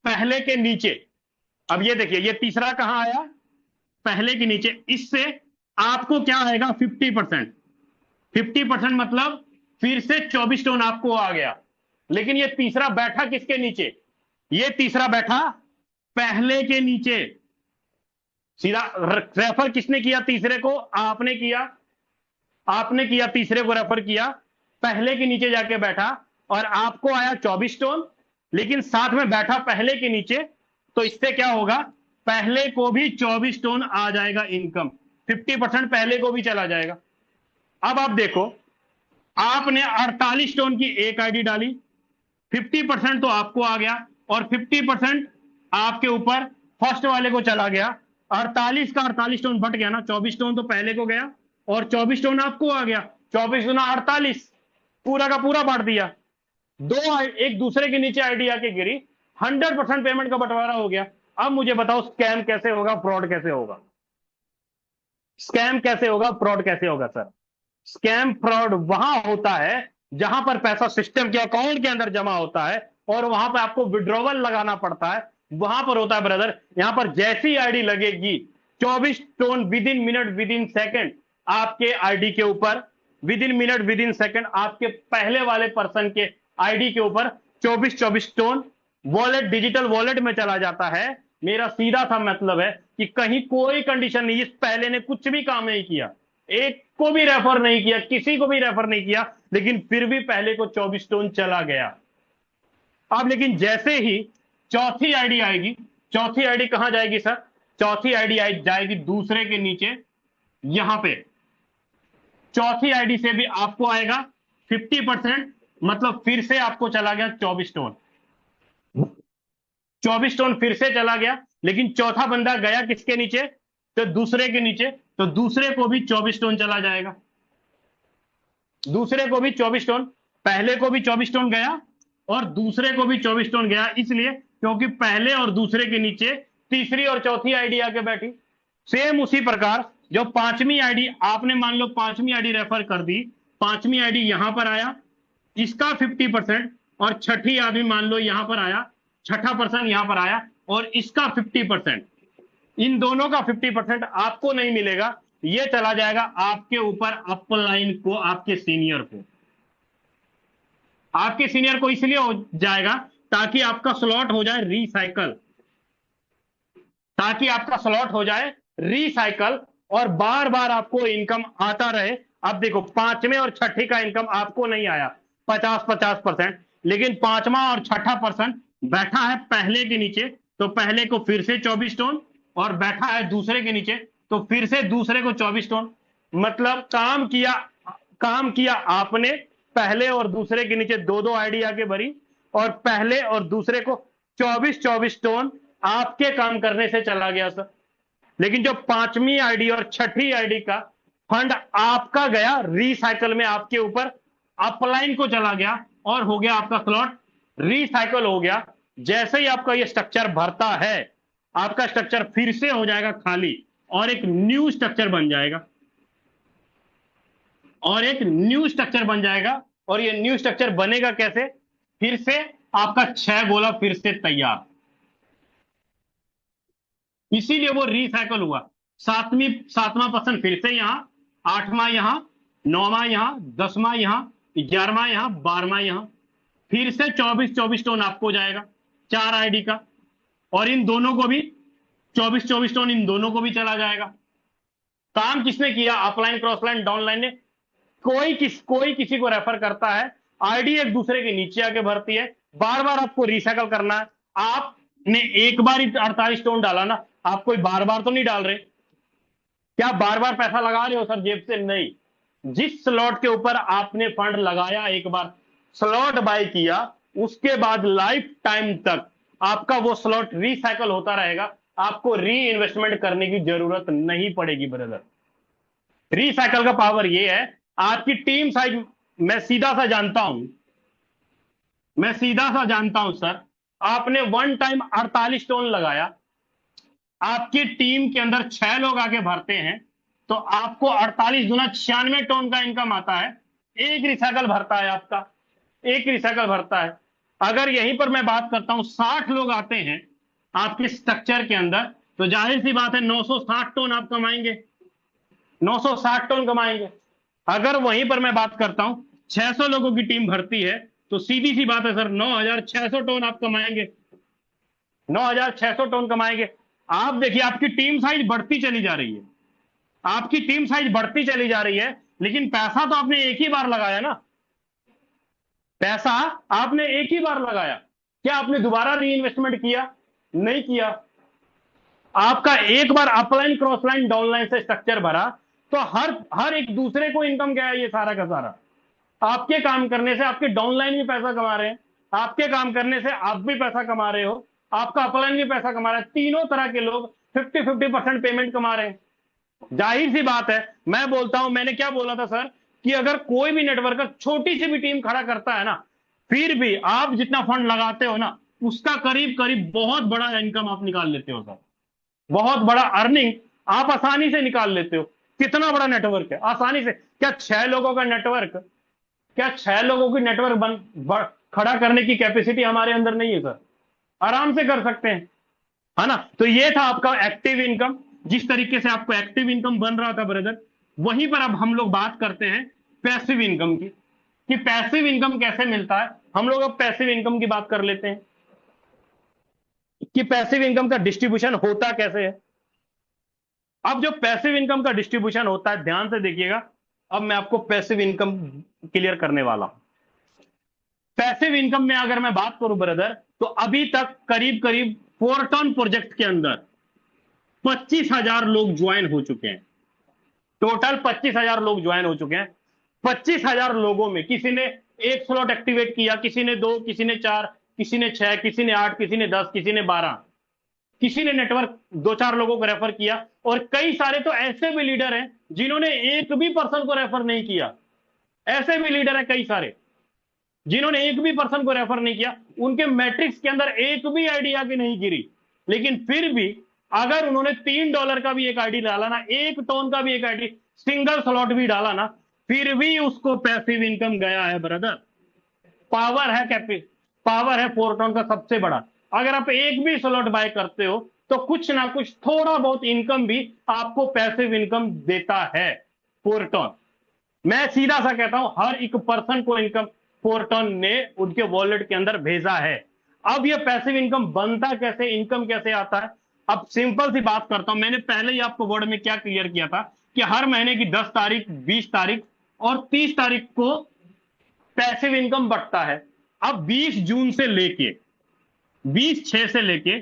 पहले के नीचे। अब ये देखिए, ये तीसरा कहां आया? पहले के नीचे। इससे आपको क्या आएगा? 50%। 50% मतलब फिर से 24 टोन आपको आ गया। लेकिन ये तीसरा बैठा किसके नीचे? ये तीसरा बैठा पहले के नीचे। सीधा रेफर किसने किया तीसरे को? आपने किया। आपने किया, तीसरे को रेफर किया, पहले के नीचे जाके बैठा और आपको आया 24 टोन, लेकिन साथ में बैठा पहले के नीचे, तो इससे क्या होगा? पहले को भी 24 टोन आ जाएगा इनकम, 50% पहले को भी चला जाएगा। अब आप देखो, आपने 48 टोन की एक आईडी डाली, 50% तो आपको आ गया और 50% आपके ऊपर फर्स्ट वाले को चला गया। 48 का 48 टोन बट गया ना, 24 टोन तो पहले को गया और 24 टोन आपको आ गया। 24 गुना 48, पूरा का पूरा बांट दिया। दो एक दूसरे के नीचे आईडी आके गिरी, 100% पेमेंट का बंटवारा हो गया। अब मुझे बताओ स्कैम कैसे होगा, फ्रॉड कैसे होगा? स्कैम कैसे होगा, फ्रॉड कैसे होगा सर? स्कैम फ्रॉड वहां होता है जहां पर पैसा सिस्टम के अकाउंट के अंदर जमा होता है और वहां पर आपको विड्रॉवल लगाना पड़ता है, वहां पर होता है ब्रदर। यहां पर जैसी आईडी लगेगी, 24 tone with in minute with in second आपके आईडी के ऊपर, with in minute with in second आपके पहले वाले पर्सन के आईडी के ऊपर 24 टोन वॉलेट, डिजिटल वॉलेट में चला जाता है। मेरा सीधा सा मतलब है कि कहीं कोई कंडीशन नहीं, इस पहले ने कुछ भी काम नहीं किया, एक को भी रेफर नहीं किया, किसी को भी रेफर नहीं किया, लेकिन फिर भी पहले को 24 टोन चला गया। अब लेकिन जैसे ही चौथी आईडी आएगी, चौथी आईडी कहां जाएगी सर? चौथी आईडी जाएगी दूसरे के नीचे, यहां पे चौथी आईडी से भी आपको आएगा 50%, मतलब फिर से आपको चला गया 24 टोन। 24 टोन फिर से चला गया, लेकिन चौथा बंदा गया किसके नीचे? तो दूसरे के नीचे, तो दूसरे को भी 24 टोन चला जाएगा। दूसरे को भी 24 टोन, पहले को भी 24 टोन गया और दूसरे को भी 24 टोन गया, इसलिए क्योंकि पहले और दूसरे के नीचे तीसरी और चौथी आईडी आके बैठी। सेम उसी प्रकार जो पांचवी आईडी आपने मान लो पांचवी आईडी रेफर कर दी, पांचवी आईडी यहां पर आया, इसका 50%, और छठी आदमी मान लो यहां पर आया, छठा पर्सन यहां पर आया और इसका 50%, इन दोनों का 50% आपको नहीं मिलेगा, ये चला जाएगा आपके ऊपर अपलाइन को, आपके सीनियर को। आपके सीनियर को इसलिए हो जाएगा ताकि आपका स्लॉट हो जाए रिसाइकल, ताकि आपका स्लॉट हो जाए रिसाइकल और बार बार आपको इनकम आता रहे। अब देखो पांचवें और छठे का इनकम आपको नहीं आया 50-50%, लेकिन पांचवा और छठा पर्सन बैठा है पहले के नीचे, तो पहले को फिर से 24 टोन, और बैठा है दूसरे के नीचे तो फिर से दूसरे को 24 टोन। मतलब काम किया आपने, पहले और दूसरे के नीचे दो दो आईडी आके भरी और पहले और दूसरे को 24 टोन आपके काम करने से चला गया सर। लेकिन जो पांचवी आईडी और छठी आईडी का फंड आपका गया रिसाइकल में, आपके ऊपर अपलाइन को चला गया और हो गया आपका स्लॉट रिसाइकल हो गया। जैसे ही आपका ये स्ट्रक्चर भरता है, आपका स्ट्रक्चर फिर से हो जाएगा खाली और एक न्यू स्ट्रक्चर बन जाएगा, और एक न्यू स्ट्रक्चर बन जाएगा। और ये न्यू स्ट्रक्चर बनेगा कैसे? फिर से आपका 6 गोला फिर से तैयार, इसीलिए वो रिसाइकल हुआ। सातवां पर्सन फिर से यहां, आठवां यहां, नौवां यहां, 10वां यहां, 11वां यहां, 12वां यहां, फिर से 24 टोन आपको जाएगा 4 आईडी का, और इन दोनों को भी 24 टोन इन दोनों को भी चला जाएगा। काम किसने किया? अपलाइन, क्रॉसलाइन, डाउनलाइन ने। कोई किसी को रेफर करता है, आईडी एक दूसरे के नीचे आके भरती है, बार बार आपको रिसाइकल करना है। आपने एक बार ही 48 टोन डाला ना, आप कोई बार बार तो नहीं डाल रहे। क्या बार बार पैसा लगा रहे हो सर जेब से? नहीं। जिस स्लॉट के ऊपर आपने फंड लगाया, एक बार स्लॉट बाय किया, उसके बाद लाइफ टाइम तक आपका वो स्लॉट रिसाइकल होता रहेगा, आपको री इन्वेस्टमेंट करने की जरूरत नहीं पड़ेगी ब्रदर। रिसाइकल का पावर ये है, आपकी टीम साइज मैं सीधा सा जानता हूं सर, आपने वन टाइम 48 टोन लगाया, आपकी टीम के अंदर 6 लोग आके भरते हैं, तो आपको 48 गुना 96 टोन का इनकम आता है। एक रिसाइकल भरता है आपका, एक रिसाइकल भरता है। अगर यहीं पर मैं बात करता हूं 60 लोग आते हैं आपके स्ट्रक्चर के अंदर, तो जाहिर सी बात है 960 टोन आप कमाएंगे, 960 टोन कमाएंगे। अगर वहीं पर मैं बात करता हूं 600 लोगों की टीम भरती है, तो सीधी सी बात है सर 9600 टोन आप कमाएंगे, 9600 टोन कमाएंगे। आप देखिए आपकी टीम साइज बढ़ती चली जा रही है, आपकी टीम साइज बढ़ती चली जा रही है, लेकिन पैसा तो आपने एक ही बार लगाया ना, पैसा आपने एक ही बार लगाया। क्या आपने दोबारा री इन्वेस्टमेंट किया? नहीं किया। आपका एक बार अपलाइन, क्रॉसलाइन, डाउनलाइन से स्ट्रक्चर भरा, तो हर एक दूसरे को इनकम गया ये सारा का सारा। आपके काम करने से आपके डाउनलाइन भी पैसा कमा रहे हैं, आपके काम करने से आप भी पैसा कमा रहे हो, आपका अपलाइन भी पैसा कमा रहा है। तीनों तरह के लोग 50-50% पेमेंट कमा रहे हैं। जाहिर सी बात है, मैं बोलता हूं, मैंने क्या बोला था सर, कि अगर कोई भी नेटवर्क छोटी सी भी टीम खड़ा करता है ना, फिर भी आप जितना फंड लगाते हो ना, उसका करीब करीब बहुत बड़ा इनकम आप निकाल लेते हो सर, बहुत बड़ा अर्निंग आप आसानी से निकाल लेते हो। कितना बड़ा नेटवर्क है, आसानी से। क्या 6 लोगों का नेटवर्क, क्या 6 लोगों की नेटवर्क खड़ा करने की कैपेसिटी हमारे अंदर नहीं है सर? आराम से कर सकते हैं, है ना? तो ये था आपका एक्टिव इनकम। जिस तरीके से आपको एक्टिव इनकम बन रहा था ब्रदर, वहीं पर अब हम लोग बात करते हैं पैसिव इनकम की, कि पैसिव इनकम कैसे मिलता है। हम लोग अब पैसिव इनकम की बात कर लेते हैं कि पैसिव इनकम का डिस्ट्रीब्यूशन होता कैसे है। अब जो पैसिव इनकम का डिस्ट्रीब्यूशन होता है, ध्यान से देखिएगा, अब मैं आपको पैसिव इनकम क्लियर करने वाला हूं। पैसिव इनकम में अगर मैं बात करूं ब्रदर, तो अभी तक करीब करीब फोरटॉन प्रोजेक्ट के अंदर 25,000 लोग ज्वाइन हो चुके हैं। टोटल 25,000 लोग ज्वाइन हो चुके हैं। 25,000 लोगों में किसी ने एक स्लॉट एक्टिवेट किया, किसी ने 2, किसी ने 4, किसी ने 6, किसी ने 8, किसी ने 10, किसी ने 12, किसी ने नेटवर्क 2-4 लोगों को रेफर किया। और कई सारे तो ऐसे भी लीडर हैं जिन्होंने एक भी पर्सन को रेफर नहीं किया। ऐसे भी लीडर हैं कई सारे जिन्होंने एक भी पर्सन को रेफर नहीं किया, उनके मैट्रिक्स के अंदर एक भी आईडी आके नहीं गिरी, लेकिन फिर भी अगर उन्होंने $3 का भी एक आईडी डाला ना, 1 टोन का भी एक आईडी, सिंगल स्लॉट भी डाला ना, फिर भी उसको पैसिव इनकम गया है ब्रदर। पावर है पावर है फोरटॉन का सबसे बड़ा। अगर आप एक भी स्लॉट बाय करते हो तो कुछ ना कुछ थोड़ा बहुत इनकम भी आपको पैसिव इनकम देता है फोरटॉन। मैं सीधा सा कहता हूं, हर एक पर्सन को इनकम फोरटॉन ने उनके वॉलेट के अंदर भेजा है। अब ये पैसिव इनकम बनता कैसे, इनकम कैसे आता है? अब सिंपल सी बात करता हूं, मैंने पहले ही आपको वर्ड में क्या क्लियर किया था कि हर महीने की 10 तारीख, 20 तारीख और 30 तारीख को पैसिव इनकम बढ़ता है। अब 20 जून से लेके 20/6 से लेके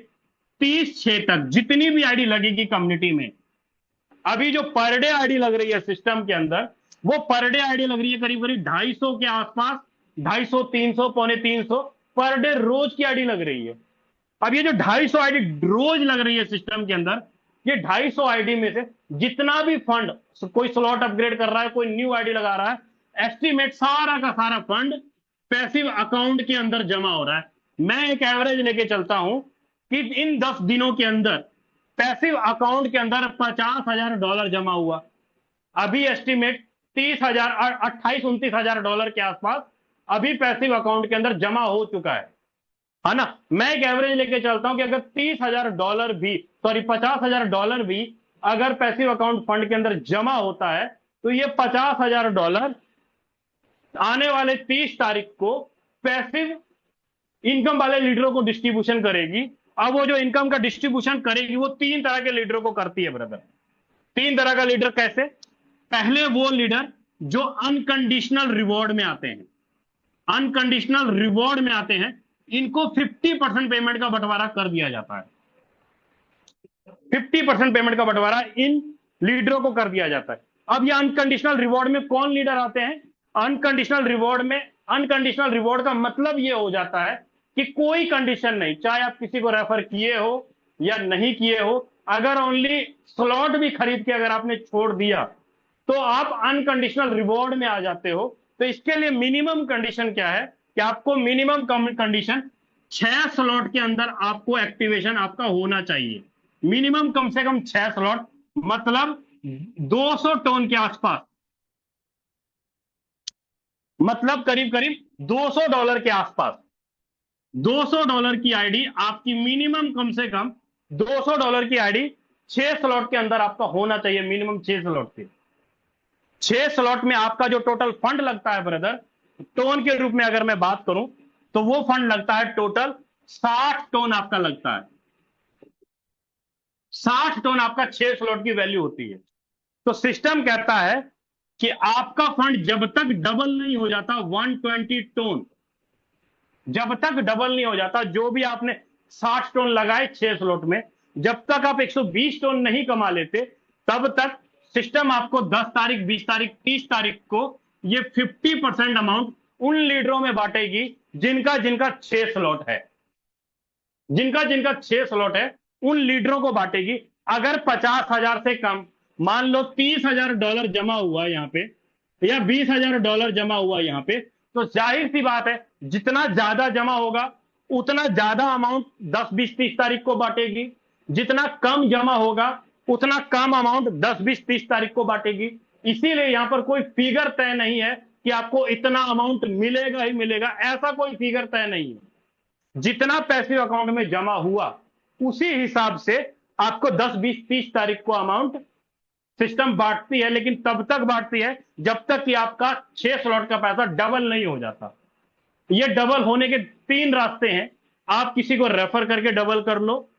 30/6 तक जितनी भी आईडी लगेगी कम्युनिटी में, अभी जो पर डे आईडी लग रही है सिस्टम के अंदर, वो पर डे आईडी लग रही है करीब करीब 250 के आसपास, 250, 300, पौने 300 पर डे रोज की आईडी लग रही है। अब ये जो 250 आईडी रोज लग रही है सिस्टम के अंदर, ये 250 आईडी में से जितना भी फंड, कोई स्लॉट अपग्रेड कर रहा है, कोई न्यू आईडी लगा रहा है, एस्टिमेट सारा का सारा फंड पैसिव अकाउंट के अंदर जमा हो रहा है। मैं एक एवरेज लेके चलता हूं कि इन 10 दिनों के अंदर पैसिव अकाउंट के अंदर $50,000 जमा हुआ। अभी एस्टिमेट 30,000, 28-29,000 के आसपास अभी पैसिव अकाउंट के अंदर जमा हो चुका है ना? मैं एक एवरेज लेके चलता हूं कि अगर $30,000 भी, सॉरी $50,000 भी अगर पैसिव अकाउंट फंड के अंदर जमा होता है, तो ये $50,000 आने वाले 30 तारीख को पैसिव इनकम वाले लीडरों को डिस्ट्रीब्यूशन करेगी। अब वो जो इनकम का डिस्ट्रीब्यूशन करेगी, वो 3 तरह के लीडरों को करती है ब्रदर। 3 तरह का लीडर कैसे? पहले वो लीडर जो अनकंडीशनल रिवॉर्ड में आते हैं, अनकंडीशनल रिवॉर्ड में आते हैं, इनको 50% पेमेंट का बंटवारा कर दिया जाता है। 50% पेमेंट का बंटवारा इन लीडरों को कर दिया जाता है। अब ये अनकंडीशनल रिवॉर्ड में कौन लीडर आते हैं? अनकंडीशनल रिवॉर्ड में, अनकंडीशनल रिवॉर्ड का मतलब ये हो जाता है कि कोई कंडीशन नहीं, चाहे आप किसी को रेफर किए हो या नहीं किए हो, अगर ओनली स्लॉट भी खरीद के अगर आपने छोड़ दिया तो आप अनकंडीशनल रिवॉर्ड में आ जाते हो। तो इसके लिए मिनिमम कंडीशन क्या है कि आपको मिनिमम कंडीशन 6 स्लॉट के अंदर आपको एक्टिवेशन आपका होना चाहिए। मिनिमम कम से कम 6 स्लॉट, मतलब 200 टोन के आसपास, मतलब करीब करीब $200 के आसपास। $200 की आईडी आपकी मिनिमम कम से कम $200 की आईडी 6 स्लॉट के अंदर आपका होना चाहिए। मिनिमम 6 स्लॉट के, 6 स्लॉट में आपका जो टोटल फंड लगता है ब्रदर, टोन के रूप में अगर मैं बात करूं तो वो फंड लगता है टोटल 60 टोन आपका लगता है। 60 टोन आपका 6 स्लॉट की वैल्यू होती है। तो सिस्टम कहता है कि आपका फंड जब तक डबल नहीं हो जाता 120 टोन, जब तक डबल नहीं हो जाता, जो भी आपने 60 टोन लगाए 6 स्लॉट में, जब तक आप 120 टोन नहीं कमा लेते, तब तक सिस्टम आपको 10 तारीख, 20 तारीख, 30 तारीख को ये 50% अमाउंट उन लीडरों में बांटेगी जिनका जिनका 6 स्लॉट है। जिनका जिनका 6 स्लॉट है उन लीडरों को बांटेगी। अगर 50,000 से कम, मान लो $30,000 जमा हुआ यहाँ पे, या $20,000 जमा हुआ यहाँ पे, तो जाहिर सी बात है जितना ज्यादा जमा होगा उतना ज्यादा अमाउंट 10, 20, 30 तारीख को बांटेगी। जितना कम जमा होगा उतना कम अमाउंट 10, 20, 30 तारीख को बांटेगी। इसीलिए यहां पर कोई फिगर तय नहीं है कि आपको इतना अमाउंट मिलेगा ही मिलेगा, ऐसा कोई फिगर तय नहीं है। जितना पैसिव अकाउंट में जमा हुआ उसी हिसाब से आपको 10, 20, 30 तारीख को अमाउंट सिस्टम बांटती है, लेकिन तब तक बांटती है जब तक कि आपका 6 स्लॉट का पैसा डबल नहीं हो जाता। ये डबल होने के 3 रास्ते हैं। आप किसी को रेफर करके डबल कर लो,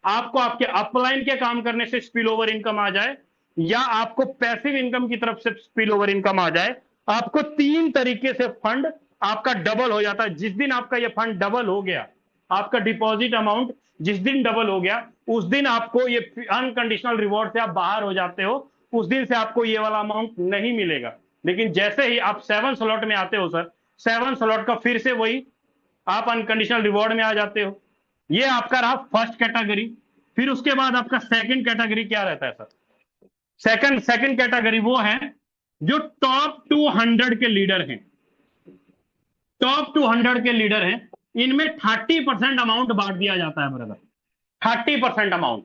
आपको आपके अपलाइन के काम करने से स्पिल ओवर इनकम आ जाए, या आपको पैसिव इनकम की तरफ से स्पिल ओवर इनकम आ जाए। आपको 3 तरीके से फंड आपका डबल हो जाता है। जिस दिन आपका ये फंड डबल हो गया, आपका डिपॉजिट अमाउंट जिस दिन डबल हो गया, उस दिन आपको ये अनकंडीशनल रिवॉर्ड से आप बाहर हो जाते हो, उस दिन से आपको ये वाला अमाउंट नहीं मिलेगा। लेकिन जैसे ही आप 7 स्लॉट में आते हो सर, 7 स्लॉट का फिर से वही आप अनकंडीशनल रिवॉर्ड में आ जाते हो। ये आपका रहा फर्स्ट कैटेगरी। फिर उसके बाद आपका सेकंड कैटेगरी क्या रहता है सर? सेकंड कैटेगरी वो है जो टॉप 200 के लीडर हैं। टॉप 200 के लीडर हैं, इनमें 30% अमाउंट बांट दिया जाता है ब्रदर। 30% अमाउंट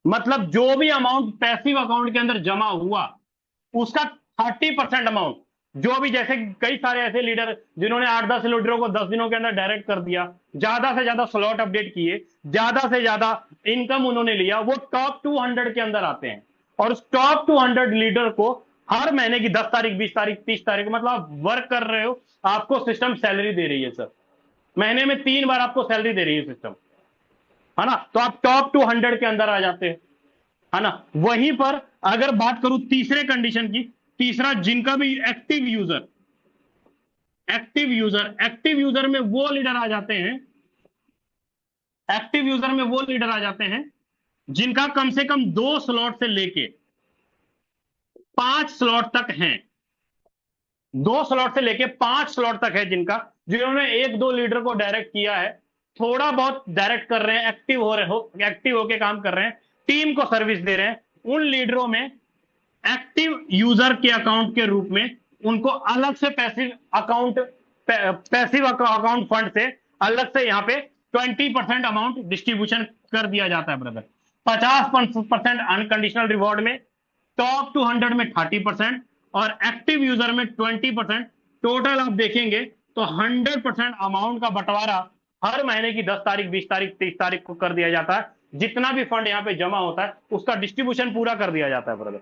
मतलब जो भी अमाउंट पैसिव अकाउंट के अंदर जमा हुआ उसका 30% अमाउंट, जो भी, जैसे कई सारे ऐसे लीडर जिन्होंने 8-10 लीडरों को 10 दिनों के अंदर डायरेक्ट कर दिया, ज्यादा से ज्यादा स्लॉट अपडेट किए, ज्यादा से ज्यादा इनकम उन्होंने लिया, वो टॉप 200 के अंदर आते हैं। और उस टॉप 200 लीडर को हर महीने की 10 तारीख, 20 तारीख, 30 तारीख, मतलब आप वर्क कर रहे हो, आपको सिस्टम सैलरी दे रही है सर। महीने में 3 बार आपको सैलरी दे रही है सिस्टम, है ना? तो आप टॉप 200 के अंदर आ जाते हैं, है ना? वहीं पर अगर बात करूं तीसरे कंडीशन की, तीसरा जिनका भी एक्टिव यूजर में वो लीडर आ जाते हैं, एक्टिव यूजर में वो लीडर आ जाते हैं जिनका कम से कम 2 स्लॉट से लेके 5 स्लॉट तक हैं। 2 स्लॉट से लेके 5 स्लॉट तक है जिनका, जिन्होंने 1-2 लीडर को डायरेक्ट किया है, थोड़ा बहुत डायरेक्ट कर रहे हैं, एक्टिव होके काम कर रहे हैं, टीम को सर्विस दे रहे हैं। उन लीडरों में एक्टिव यूजर के अकाउंट के रूप में उनको अलग से पैसिव अकाउंट फंड से अलग से यहां पे 20% अमाउंट डिस्ट्रीब्यूशन कर दिया जाता है ब्रदर। 50% अनकंडीशनल रिवॉर्ड में, टॉप 200 में 30% और एक्टिव यूजर में 20%। टोटल आप देखेंगे तो 100% अमाउंट का बंटवारा हर महीने की 10 तारीख, 20 तारीख, 30 तारीख को कर दिया जाता है। जितना भी फंड यहाँ पे जमा होता है उसका डिस्ट्रीब्यूशन पूरा कर दिया जाता है ब्रदर।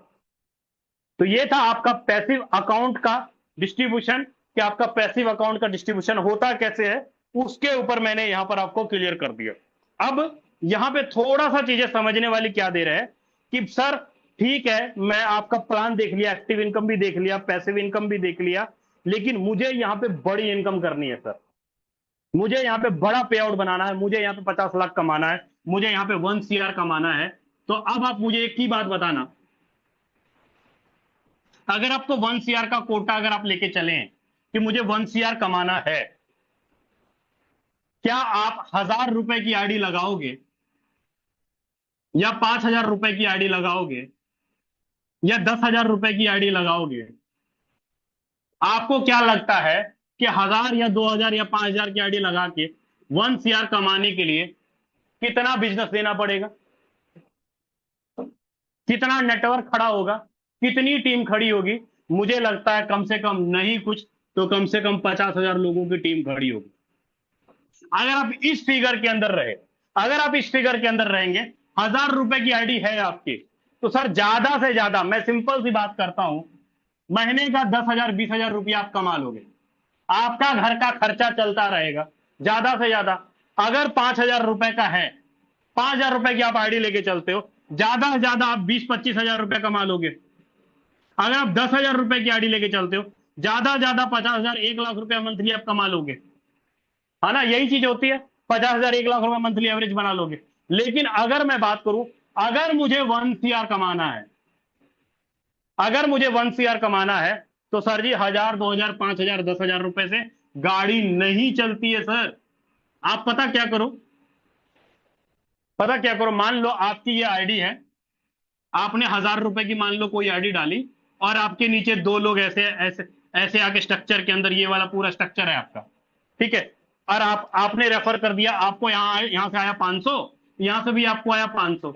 तो ये था आपका पैसिव अकाउंट का डिस्ट्रीब्यूशन, कि आपका पैसिव अकाउंट का डिस्ट्रीब्यूशन होता कैसे है, उसके ऊपर मैंने यहां पर आपको क्लियर कर दिया। अब यहां पे थोड़ा सा चीजें समझने वाली क्या दे रहे हैं कि सर ठीक है, मैं आपका प्लान देख लिया, एक्टिव इनकम भी देख लिया, पैसिव इनकम भी देख लिया, लेकिन मुझे यहां पे बड़ी इनकम करनी है सर, मुझे यहां पे बड़ा पे आउट बनाना है, मुझे यहां पे 50 लाख कमाना है, मुझे यहां पे 1 CR कमाना है। तो अब आप मुझे एक ही बात बताना, अगर आपको 1 CR का कोटा अगर आप लेके चले कि मुझे 1 CR कमाना है, क्या आप 1000 रुपए की आईडी लगाओगे या 5000 रुपए की आईडी लगाओगे या 10,000 रुपए की आईडी लगाओगे? आपको क्या लगता है कि 1000 या 2000 या 5000 की आईडी लगा के 1 CR कमाने के लिए कितना बिजनेस देना पड़ेगा? कितना नेटवर्क खड़ा होगा? कितनी टीम खड़ी होगी? मुझे लगता है कम से कम नहीं कुछ तो कम से कम 50,000 लोगों की टीम खड़ी होगी। अगर आप इस फिगर के अंदर रहे, अगर आप इस फिगर के अंदर रहेंगे, 1000 रुपए की आईडी है आपकी, तो सर ज्यादा से ज्यादा, मैं सिंपल सी बात करता हूं, महीने का 10,000 20,000 रुपया आप कमा लोगे, आपका घर का खर्चा चलता रहेगा ज्यादा से ज्यादा। अगर 5,000 रुपए का है, 5,000 रुपए की आप आईडी लेके चलते हो, ज्यादा से ज्यादा आप 20-25 हजार रुपए कमा लोगे। अगर आप 10,000 रुपए की आईडी लेके चलते हो, ज्यादा ज्यादा 50,000 1 लाख रुपए मंथली आप कमा लोगे, है ना? यही चीज होती है, 50,000 1 लाख रुपए मंथली एवरेज बना लोगे। लेकिन अगर मैं बात करूं, अगर मुझे 1 CR कमाना है, अगर मुझे 1 CR कमाना है, तो सर जी 1000, 2000, 5000, 10,000 रुपए से गाड़ी नहीं चलती है सर। आप पता क्या करो, मान लो आपकी ये आईडी है, आपने 1000 रुपए की मान लो कोई आईडी डाली, और आपके नीचे दो लोग ऐसे ऐसे ऐसे आके स्ट्रक्चर के अंदर, ये वाला पूरा स्ट्रक्चर है आपका, ठीक है, और आपने रेफर कर दिया, आपको यहां से आया 500, यहां से भी आपको आया 500,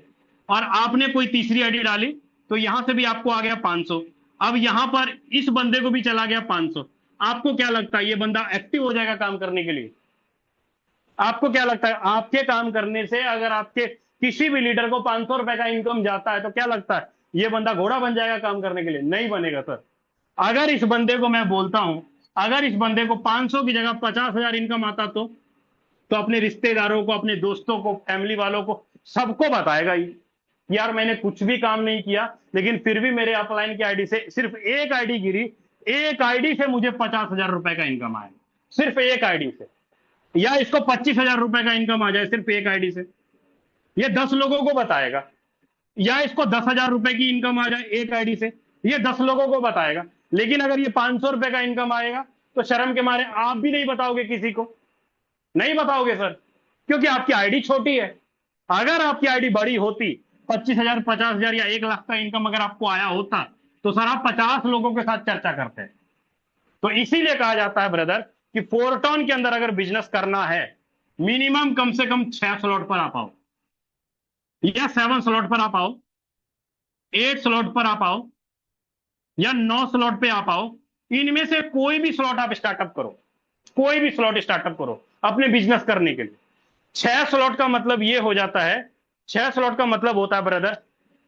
और आपने कोई तीसरी आईडी डाली तो यहां से भी आपको आ गया 500, अब यहां पर इस बंदे को भी चला गया 500। आपको क्या लगता है ये बंदा एक्टिव हो जाएगा काम करने के लिए? आपको क्या लगता है आपके काम करने से अगर आपके किसी भी लीडर को 500 रुपए का इनकम जाता है तो क्या लगता है ये बंदा घोड़ा बन जाएगा काम करने के लिए? नहीं बनेगा सर। अगर इस बंदे को मैं बोलता हूं, अगर इस बंदे को 500 की जगह 50,000 इनकम आता तो अपने रिश्तेदारों को, अपने दोस्तों को, फैमिली वालों को, सबको बताएगा ही, यार मैंने कुछ भी काम नहीं किया लेकिन फिर भी मेरे अपलाइन की आईडी से सिर्फ एक आईडी गिरी, एक आईडी से मुझे 50,000 रुपए का इनकम आया, सिर्फ एक आईडी से। या इसको 25,000 रुपए का इनकम आ जाए सिर्फ एक आईडी से, ये 10 लोगों को बताएगा। या इसको 10,000 रुपए की इनकम आ जाए एक आईडी से, ये 10 लोगों को बताएगा। लेकिन अगर ये 500 रुपए का इनकम आएगा तो शर्म के मारे आप भी नहीं बताओगे, किसी को नहीं बताओगे सर, क्योंकि आपकी आईडी छोटी है। अगर आपकी आईडी बड़ी होती, 25,000, 50,000 या 1 लाख का इनकम अगर आपको आया होता तो सर आप 50 लोगों के साथ चर्चा करते। तो इसीलिए कहा जाता है ब्रदर कि फोरटॉन के अंदर अगर बिजनेस करना है, मिनिमम कम से कम 6 स्लॉट पर आप आओ, या 7 स्लॉट पर आप आओ, 8 स्लॉट पर आप आओ, या 9 स्लॉट पे आप आओ। इनमें से कोई भी स्लॉट आप स्टार्टअप करो, कोई भी स्लॉट स्टार्टअप करो अपने बिजनेस करने के लिए। 6 स्लॉट का मतलब ये हो जाता है, 6 स्लॉट का मतलब होता है ब्रदर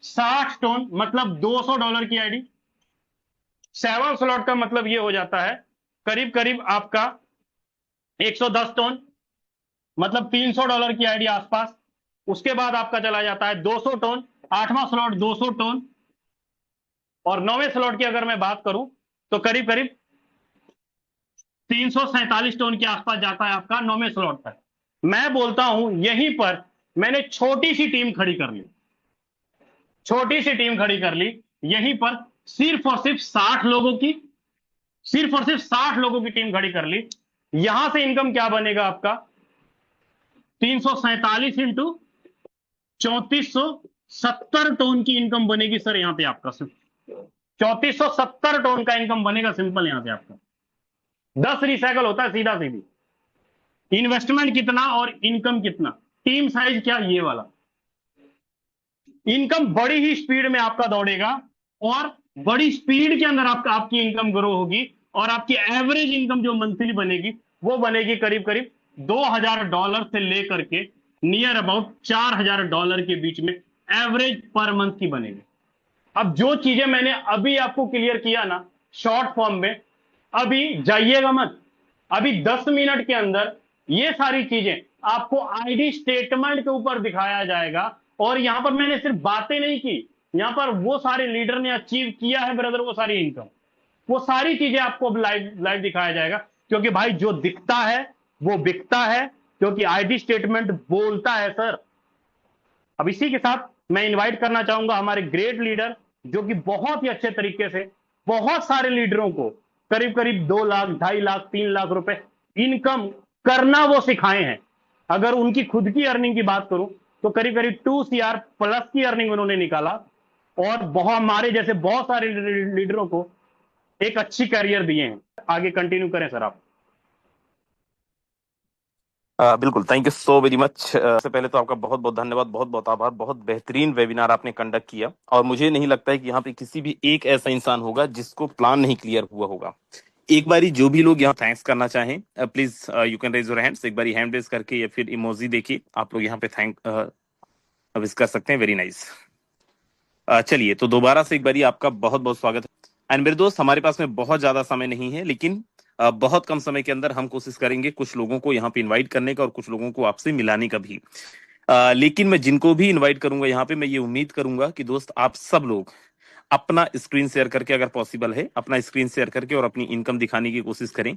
60 टोन, मतलब $200 की आईडी। 7 स्लॉट का मतलब ये हो जाता है करीब करीब आपका 110 टोन, मतलब $300 की आईडी आसपास। उसके बाद आपका चला जाता है 200 टोन, 8वां स्लॉट 200 टोन, और 9वें स्लॉट की अगर मैं बात करूं तो करीब करीब 347 टोन के आसपास जाता है आपका 9वें स्लॉट पर। मैं बोलता हूं यहीं पर मैंने छोटी सी टीम खड़ी कर ली, छोटी सी टीम खड़ी कर ली यहीं पर, सिर्फ और सिर्फ 60 लोगों की, सिर्फ और सिर्फ 60 लोगों की टीम खड़ी कर ली। यहां से इनकम क्या बनेगा आपका? 347 इंटू 3470 टोन की इनकम बनेगी सर यहां पे आपका। 3470 टोन का इनकम बनेगा सिंपल यहां पे आपका। 10 रिसाइकल होता है सीधा सीधी। इन्वेस्टमेंट कितना और इनकम कितना, टीम साइज क्या, ये वाला। इनकम बड़ी ही स्पीड में आपका दौड़ेगा, और बड़ी स्पीड के अंदर आपकी इनकम ग्रो होगी, और आपकी एवरेज इनकम जो मंथली बनेगी वो बनेगी करीब करीब $2,000 से लेकर के नियर अबाउट $4,000 के बीच में एवरेज पर मंथ की बनेगी। अब जो चीजें मैंने अभी आपको क्लियर किया ना शॉर्ट फॉर्म में, अभी जाइएगा मत, अभी 10 मिनट के अंदर ये सारी चीजें आपको आईडी स्टेटमेंट के ऊपर दिखाया जाएगा। और यहां पर मैंने सिर्फ बातें नहीं की, यहां पर वो सारे लीडर ने अचीव किया है ब्रदर, वो सारी इनकम, वो सारी चीजें आपको अब लाइव लाइव दिखाया जाएगा। क्योंकि भाई जो दिखता है वो बिकता है, क्योंकि आईडी स्टेटमेंट बोलता है सर। अब इसी के साथ मैं इनवाइट करना चाहूंगा हमारे ग्रेट लीडर, जो कि बहुत ही अच्छे तरीके से बहुत सारे लीडरों को करीब करीब 2 लाख, 2.5 लाख, 3 लाख रुपए इनकम करना वो सिखाए हैं। अगर उनकी खुद की अर्निंग की बात करूं तो करीब करीब 2 CR प्लस की अर्निंग उन्होंने निकाला, और बहुत हमारे जैसे बहुत सारे लीडरों को एक अच्छी करियर दिए हैं। आगे कंटिन्यू करें सर आप। बिल्कुल, thank you so very much. सबसे पहले तो आपका बहुत बहुत धन्यवाद, बहुत बहुत आभार। बहुत बेहतरीन वेबिनार आपने कंडक्ट किया, और मुझे नहीं लगता है कि यहाँ पे किसी भी एक ऐसा इंसान होगा जिसको प्लान नहीं क्लियर हुआ होगा। एक बारी जो भी लोग यहाँ थैंक्स करना चाहें, please you can raise your hands. एक बारी हैंड रेज करके या फिर इमोजी देखिए, आप लोग यहाँ पे थैंक विश कर सकते हैं। Very nice. चलिए, तो दोबारा से एक बारी आपका बहुत बहुत स्वागत है। एंड मेरे दोस्त, हमारे पास में बहुत ज्यादा समय नहीं है, लेकिन बहुत कम समय के अंदर हम कोशिश करेंगे कुछ लोगों को यहाँ पे इनवाइट करने का और कुछ लोगों को आपसे मिलाने का भी। लेकिन मैं जिनको भी इनवाइट करूंगा यहाँ पे, मैं ये उम्मीद करूंगा कि दोस्त आप सब लोग अपना स्क्रीन शेयर करके, अगर पॉसिबल है अपना स्क्रीन शेयर करके और अपनी इनकम दिखाने की कोशिश करें।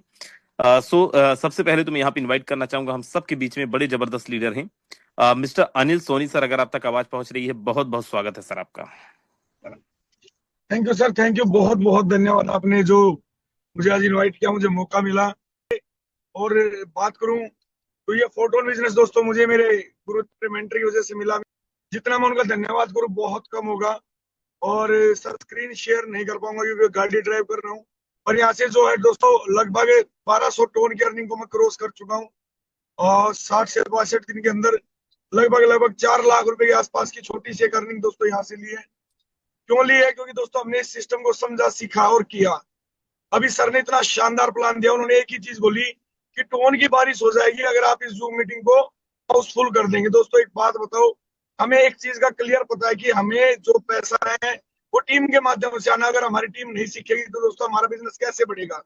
सबसे पहले तो मैं यहाँ पे इनवाइट करना चाहूंगा, हम सबके बीच में बड़े जबरदस्त लीडर हैं, मिस्टर अनिल सोनी सर। अगर आप तक आवाज पहुंच रही है, बहुत बहुत स्वागत है सर आपका। Thank you sir, thank you, बहुत बहुत धन्यवाद। आपने जो मुझे आज इनवाइट किया, मुझे मौका मिला। और बात करूं तो ये फोटोन बिजनेस दोस्तों मुझे मेरे गुरु मेंटर की वजह से मिला। जितना मैं उनका धन्यवाद करूं बहुत कम होगा। और सर स्क्रीन शेयर नहीं कर पाऊंगा क्योंकि गाड़ी ड्राइव कर रहा हूँ। और यहाँ से जो है दोस्तों लगभग 1200 टोन की अर्निंग को मैं क्रॉस कर चुका हूँ। और 60 से 62 दिन के अंदर लगभग 4 लाख रुपए के आसपास की छोटी सी एक अर्निंग दोस्तों यहाँ से ली है। क्यों ली है? क्योंकि दोस्तों हमने इस सिस्टम को समझा, सीखा और किया। अभी सर ने इतना शानदार प्लान दिया। उन्होंने एक ही चीज बोली कि टोन की बारिश हो जाएगी अगर आप इस जूम मीटिंग को हाउसफुल कर देंगे। दोस्तों एक बात बताओ, हमें एक चीज का क्लियर पता है कि हमें जो पैसा है वो टीम के माध्यम से आना। अगर हमारी टीम नहीं सीखेगी तो दोस्तों हमारा बिजनेस कैसे बढ़ेगा?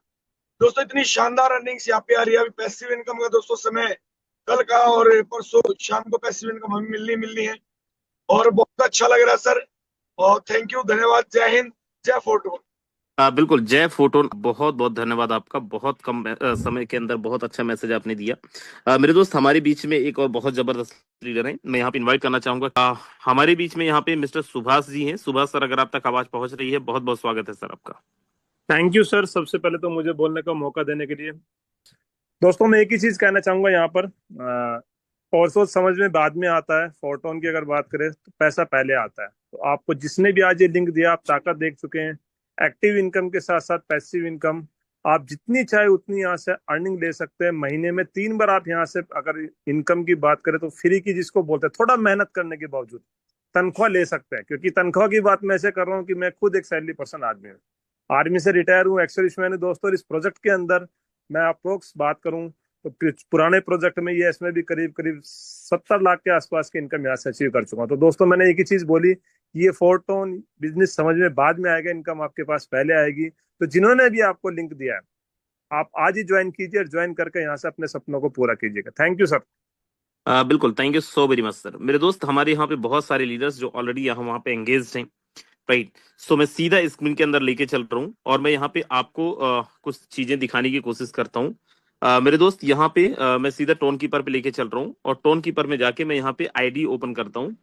दोस्तों इतनी शानदार अर्निंग्स यहाँ पे आ रही है। अभी पैसिव इनकम का दोस्तों समय कल का और परसों शाम को पैसिव इनकम हमें मिलनी मिलनी है। और बहुत अच्छा लग रहा है सर। और थैंक यू, धन्यवाद। जय हिंद, जय फोटो। बिल्कुल, जय फोटोन, बहुत बहुत धन्यवाद आपका। बहुत कम समय के अंदर बहुत अच्छा मैसेज आपने दिया। मेरे दोस्त, हमारे बीच में एक और बहुत जबरदस्त लीडर हैं, मैं यहाँ पे इनवाइट करना चाहूंगा। हमारे बीच में यहाँ पे मिस्टर सुभाष जी हैं। सुभाष सर, अगर आप तक आवाज पहुंच रही है, बहुत बहुत स्वागत है सर आपका। थैंक यू सर, सबसे पहले तो मुझे बोलने का मौका देने के लिए। दोस्तों मैं एक ही चीज कहना चाहूंगा यहाँ पर, और सोच समझ में बाद में आता है। फोटोन की अगर बात करें तो पैसा पहले आता है। तो आपको जिसने भी आज ये लिंक दिया, आप ताकत देख चुके हैं। एक्टिव इनकम के साथ साथ पैसिव इनकम, आप जितनी चाहे उतनी यहाँ से अर्निंग ले सकते हैं। महीने में 3 बार आप यहाँ से, अगर इनकम की बात करें तो फ्री की जिसको बोलते हैं, थोड़ा मेहनत करने के बावजूद तनख्वाह ले सकते हैं। क्योंकि तनख्वाह की बात मैं ऐसे कर रहा हूँ कि मैं खुद एक सैलरी पर्सन आदमी हूँ, आर्मी से रिटायर हूँ, एक्स मैंने दोस्तों। इस प्रोजेक्ट के अंदर मैं अप्रोक्स बात करूं तो पुराने प्रोजेक्ट में ये इसमें भी करीब करीब 70 लाख के आसपास की इनकम यहाँ से अचीव कर चुका हूं। तो दोस्तों मैंने एक ही चीज बोली, ये फोटोन बिजनेस समझ में बाद में आएगा, इनकम आपके पास पहले आएगी। तो जिन्होंने भी आपको लिंक दिया है, आप आज ही ज्वाइन कीजिए और ज्वाइन करके यहाँ से अपने सपनों को पूरा कीजिएगा। Thank you sir. बिल्कुल, thank you so very much sir. मेरे दोस्त, हमारे यहाँ पे बहुत सारे लीडर्स जो ऑलरेडी यहाँ वहाँ पे एंगेज हैं, राइट। सो मैं सीधा स्क्रीन के अंदर लेके चल रहा हूँ और मैं यहाँ पे आपको कुछ चीजें दिखाने की कोशिश करता हूँ। मेरे दोस्त, यहाँ पे मैं सीधा टोन कीपर पे लेके चल रहा हूँ और टोन कीपर में जाके मैं यहाँ पे आईडी ओपन करता हूँ।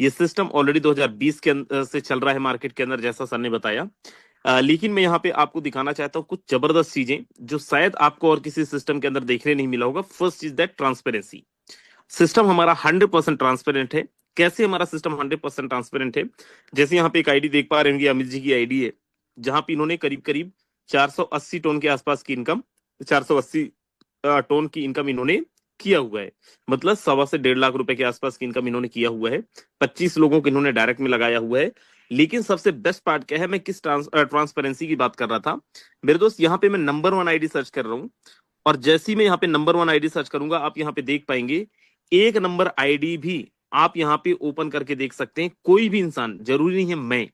ये सिस्टम ऑलरेडी 2020 के से चल रहा है मार्केट के अंदर, जैसा सर ने बताया। लेकिन मैं यहाँ पे आपको दिखाना चाहता हूँ कुछ जबरदस्त चीजें जो शायद आपको और किसी सिस्टम के अंदर देखने नहीं मिला होगा। First is that transparency. System हमारा 100% ट्रांसपेरेंट है। कैसे हमारा सिस्टम 100% ट्रांसपेरेंट है? जैसे यहाँ पे एक आईडी देख पा रहे होंगे, अमित जी की आईडी है, जहां पे इन्होंने करीब करीब 480 टोन के आसपास की इनकम, 480 टोन की इनकम इन्होंने किया हुआ है। मतलब 1.25 से 1.5 लाख रुपए के आसपास की इनकम इन्होंने किया हुआ है। 25 लोगों को इन्होंने डायरेक्ट में लगाया हुआ है। लेकिन सबसे बेस्ट पार्ट क्या है, मैं किस ट्रांसपेरेंसी की बात कर रहा था मेरे दोस्त, यहाँ पे मैं नंबर 1 आईडी सर्च कर रहा हूँ। और जैसे ही मैं यहाँ पे नंबर 1 आईडी सर्च करूंगा, आप यहाँ पे देख पाएंगे एक नंबर आईडी भी आप यहाँ पे ओपन करके देख सकते हैं। कोई भी इंसान, जरूरी नहीं है मैं,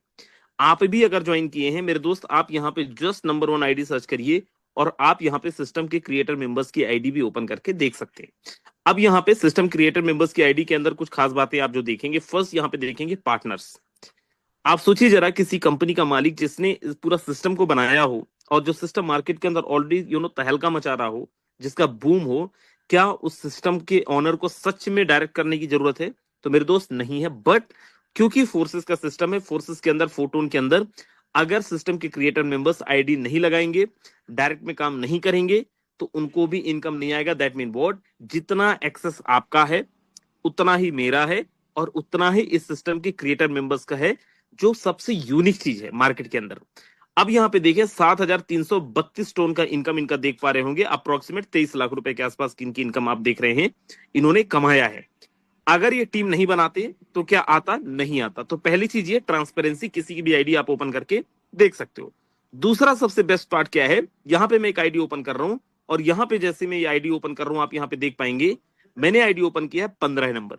आप भी अगर ज्वाइन किए हैं मेरे दोस्त, आप यहाँ पे जस्ट नंबर 1 आईडी सर्च करिए और आप यहाँ पे सिस्टम के क्रिएटर मेंबर्स की आईडी भी ओपन करके देख सकते हैं। अब यहाँ पे सिस्टम क्रिएटर मेंबर्स की आईडी के अंदर कुछ खास बातें आप जो देखेंगे, फर्स्ट यहाँ पे देखेंगे पार्टनर्स। आप सोचिए जरा, किसी कंपनी का मालिक जिसने इस पूरा सिस्टम को बनाया हो और जो सिस्टम मार्केट के अंदर ऑलरेडी तहलका मचा रहा हो, जिसका बूम हो, क्या उस सिस्टम के ऑनर को सच में डायरेक्ट करने की जरूरत है? तो मेरे दोस्त नहीं है। बट क्योंकि फोर्सेस का सिस्टम है, फोर्सेस के अंदर, फोटोन के अंदर, अगर सिस्टम के क्रिएटर मेंबर्स आईडी नहीं लगाएंगे, डायरेक्ट में काम नहीं करेंगे, तो उनको भी इनकम नहीं आएगा। That mean what? जितना एक्सेस आपका है उतना ही मेरा है और उतना ही इस सिस्टम के क्रिएटर मेंबर्स का है, जो सबसे यूनिक चीज है मार्केट के अंदर। अब यहाँ पे देखिए 7,332 टोन का इनकम इनका देख पा रहे होंगे। अप्रोक्सीमेट 23 लाख रुपए के आसपास इनकी इनकम आप देख रहे हैं, इन्होंने कमाया है। अगर ये टीम नहीं बनाते तो क्या आता? नहीं आता। तो पहली चीज ये ट्रांसपेरेंसी, किसी की भी आईडी आप ओपन करके देख सकते हो। दूसरा सबसे बेस्ट पार्ट क्या है, यहाँ पे मैं एक आईडी ओपन कर रहा हूँ और यहाँ पे जैसे मैं ये आईडी ओपन कर रहा हूँ, आप यहाँ पे देख पाएंगे मैंने आईडी ओपन किया है 15 नंबर।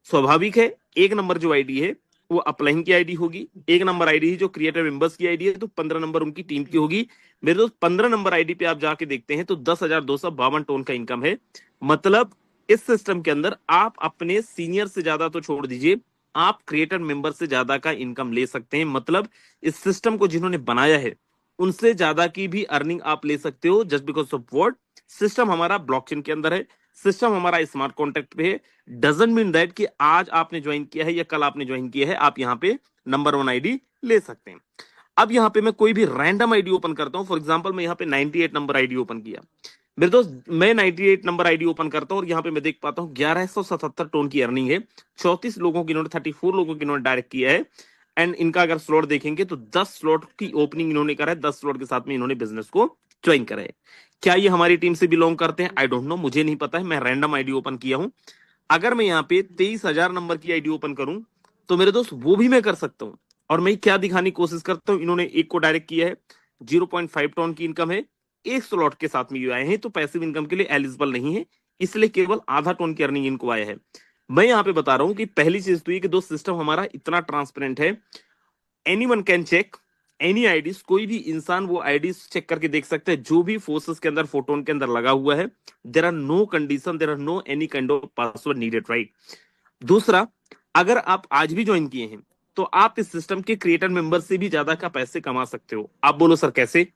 स्वाभाविक है, 1 नंबर जो आईडी है वो अपलाइन की आईडी होगी, 1 नंबर आईडी जो क्रिएटर मेंबर्स की आईडी है, तो 15 नंबर उनकी टीम की होगी। मेरे दोस्त, 15 नंबर आईडी पे आप जाके देखते हैं तो 10,252 टोन का इनकम है। मतलब इस सिस्टम के अंदर आप अपने सीनियर से ज्यादा तो छोड़ दीजिए, आप क्रिएटर मेंबर से ज्यादा का इनकम ले सकते हैं। मतलब इस सिस्टम को जिन्होंने बनाया है उनसे ज्यादा की भी अर्निंग आप ले सकते हो। Just because of what? System हमारा ब्लॉकचेन के अंदर है, सिस्टम हमारा स्मार्ट कॉन्ट्रैक्ट पे है। डजंट मीन दैट कि आज आपने ज्वाइन किया है या कल आपने ज्वाइन किया है आप यहाँ पे नंबर 1 आईडी ले सकते हैं। अब यहाँ पे मैं कोई भी रैंडम आईडी ओपन करता हूँ, फॉर एग्जांपल मैं यहाँ पे 98 नंबर आईडी ओपन किया मेरे दोस्त, मैं 98 नंबर आईडी ओपन करता हूँ और यहाँ पे मैं देख पाता हूँ 1177 टोन की अर्निंग है। 34 लोगों की इन्होंने 34 लोगों की इन्होंने डायरेक्ट किया है। एंड इनका अगर स्लॉट देखेंगे तो 10 स्लॉट की ओपनिंग इन्होंने करा है, 10 स्लॉट के साथ में इन्होंने बिजनेस को ज्वाइन करा है। क्या ये हमारी टीम से बिलोंग करते हैं? आई डोंट नो, मुझे नहीं पता है, मैं रैंडम आईडी ओपन किया हूं। अगर मैं यहाँ पे 23,000 नंबर की आईडी ओपन करूं तो मेरे दोस्त वो भी मैं कर सकता हूं। और मैं क्या दिखाने की कोशिश करता हूं, इन्होंने एक को डायरेक्ट किया है, 0.5 टन की इनकम है, एक स्लॉट के साथ में ये आए हैं, तो पैसिव इनकम के लिए एलिजिबल नहीं है, इसलिए केवल आधा टन की अर्निंग इनको आया है। मैं यहाँ पे बता रहा हूं कि पहली चीज तो ये कि दोस्त सिस्टम हमारा इतना ट्रांसपेरेंट है, anyone can check any IDs, कोई भी इंसान वो आईडीज चेक करके देख सकते हैं जो भी फोर्सेस के अंदर फोटोन के अंदर लगा हुआ है। There are no condition, there are no any kind of password needed, right. दूसरा, अगर आप आज भी ज्वाइन किए हैं तो आप इस सिस्टम के क्रिएटर मेंबर से भी ज्यादा का पैसे कमा सकते हो। आप बोलो सर कैसे?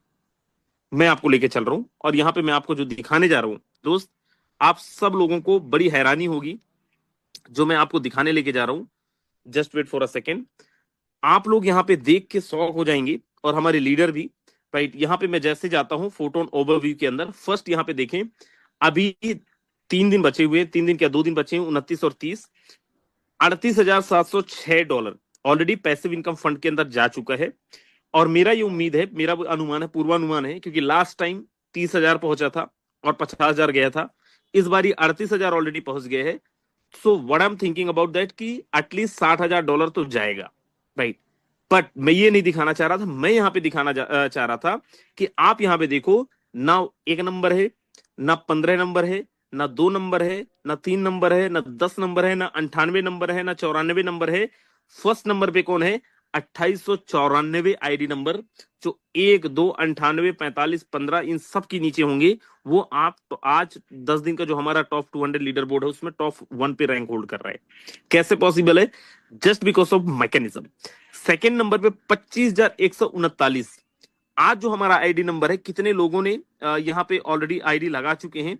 मैं आपको लेके चल रहा हूं और यहाँ पे मैं आपको जो दिखाने जा रहा हूं दोस्त, आप सब लोगों को बड़ी हैरानी होगी जो मैं आपको दिखाने लेके जा रहा हूं। Just wait for a second, आप लोग यहाँ पे देख के शॉक हो जाएंगे और हमारे लीडर भी, राइट। यहाँ पे मैं जैसे जाता हूँ फोटोन ओवरव्यू के अंदर, फर्स्ट यहाँ पे देखें, अभी 3 दिन बचे हुए, 3 दिन क्या 2 दिन बचे हैं, 29 और 30, $38,706 ऑलरेडी पैसिव इनकम फंड के अंदर जा चुका है। और मेरा ये उम्मीद है, मेरा अनुमान है, पूर्वानुमान है, क्योंकि लास्ट टाइम 30,000 पहुंचा था और 50,000 गया था, इस बार 38,000 ऑलरेडी पहुंच गए हैं। So what I am thinking about that कि एटलीस्ट $60,000 तो जाएगा, राइट। बट मैं ये नहीं दिखाना चाह रहा था, मैं यहाँ पे दिखाना चाह रहा था कि आप यहाँ पे देखो ना, 1 नंबर है ना, 15 नंबर है ना, 2 नंबर है ना, 3 नंबर है ना, 10 नंबर है ना, 98 नंबर है ना, 94 नंबर है। फर्स्ट नंबर पे कौन है? 2894 आईडी नंबर, जो 1, 2, 98, 45, 15 इन सब के नीचे होंगे। वो आप तो आज 10 दिन का जो हमारा टॉप 200 लीडर बोर्ड है उसमें टॉप 1 पे रैंक होल्ड कर रहा है। कैसे पॉसिबल है? Just because of mechanism. Second number पे 25,139 आज जो हमारा आईडी नंबर है, कितने लोगों ने यहाँ पे ऑलरेडी आईडी लगा चुके हैं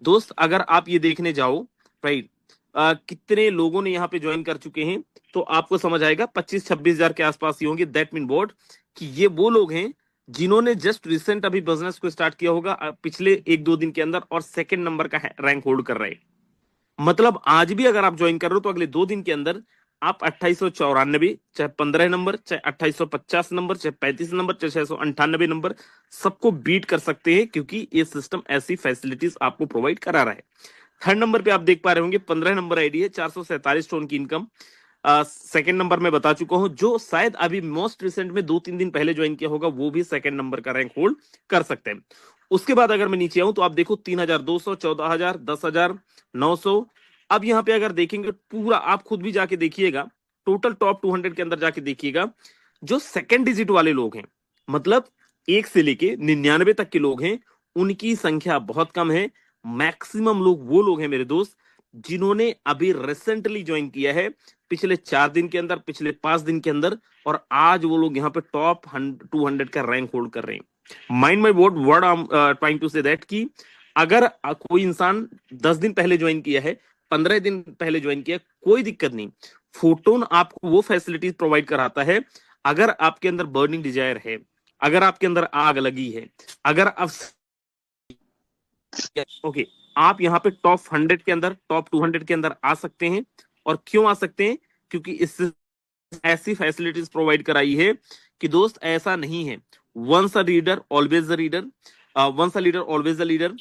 दोस्त? अगर आप ये देखने जाओ, राइट, कितने लोगों ने यहाँ पे ज्वाइन कर चुके हैं, तो आपको समझ आएगा 25-26 हजार के आसपास ही होंगे। दैट मीन बोर्ड कि ये वो लोग हैं जिन्होंने जस्ट रिसेंट अभी बिजनेस को स्टार्ट किया होगा पिछले 1-2 दिन के अंदर, और सेकंड नंबर का रैंक होल्ड कर रहे हैं। मतलब आज भी अगर आप ज्वाइन कर रहे हो तो अगले 2 दिन के अंदर आप 2894, चाहे 15 नंबर, चाहे 2850 नंबर, चाहे 35 नंबर, चाहे 698 नंबर, सबको बीट कर सकते हैं, क्योंकि ये सिस्टम ऐसी फैसिलिटीज आपको प्रोवाइड करा रहा है। थर्ड नंबर पे आप देख पा रहे होंगे 15 नंबर आईडी है, 447 टोन की इनकम। सेकंड नंबर में बता चुका हूं, जो शायद अभी मोस्ट रिसेंट में 2-3 दिन पहले ज्वाइन किया होगा वो भी सेकंड नंबर का रैंक होल्ड कर सकते हैं। उसके बाद अगर मैं नीचे आऊं तो आप देखो 3,200, 14,000, 10,000, 900। अब यहाँ पे अगर देखेंगे पूरा, आप खुद भी जाके देखिएगा, टोटल टॉप 200 के अंदर जाके देखिएगा, जो सेकंड डिजिट वाले लोग हैं, मतलब 1 से लेके 99 तक के लोग हैं, उनकी संख्या बहुत कम है। मैक्सिमम लोग वो लोग हैं मेरे दोस्त जिन्होंने अभी रिसेंटली ज्वाइन किया है, पिछले 4 दिन के अंदर, पिछले 5 दिन के अंदर, और आज वो लोग यहाँ पे टॉप 200 का रैंक होल्ड कर रहे हैं। Mind my word I am trying to say that कि अगर कोई इंसान 10 दिन पहले ज्वाइन किया है, 15 दिन पहले ज्वाइन किया, कोई दिक्कत नहीं। फोटोन आपको वो फैसिलिटीज प्रोवाइड कराता है। अगर आपके अंदर बर्निंग डिजायर है, अगर आपके अंदर आग लगी है, अगर आप ओके, आप यहाँ पे टॉप 100 के अंदर, टॉप 200 के अंदर आ सकते हैं। और क्यों आ सकते हैं? क्योंकि इससे ऐसी फैसिलिटीज प्रोवाइड कराई है कि दोस्त ऐसा नहीं है once a reader always a reader, once a leader always a leader,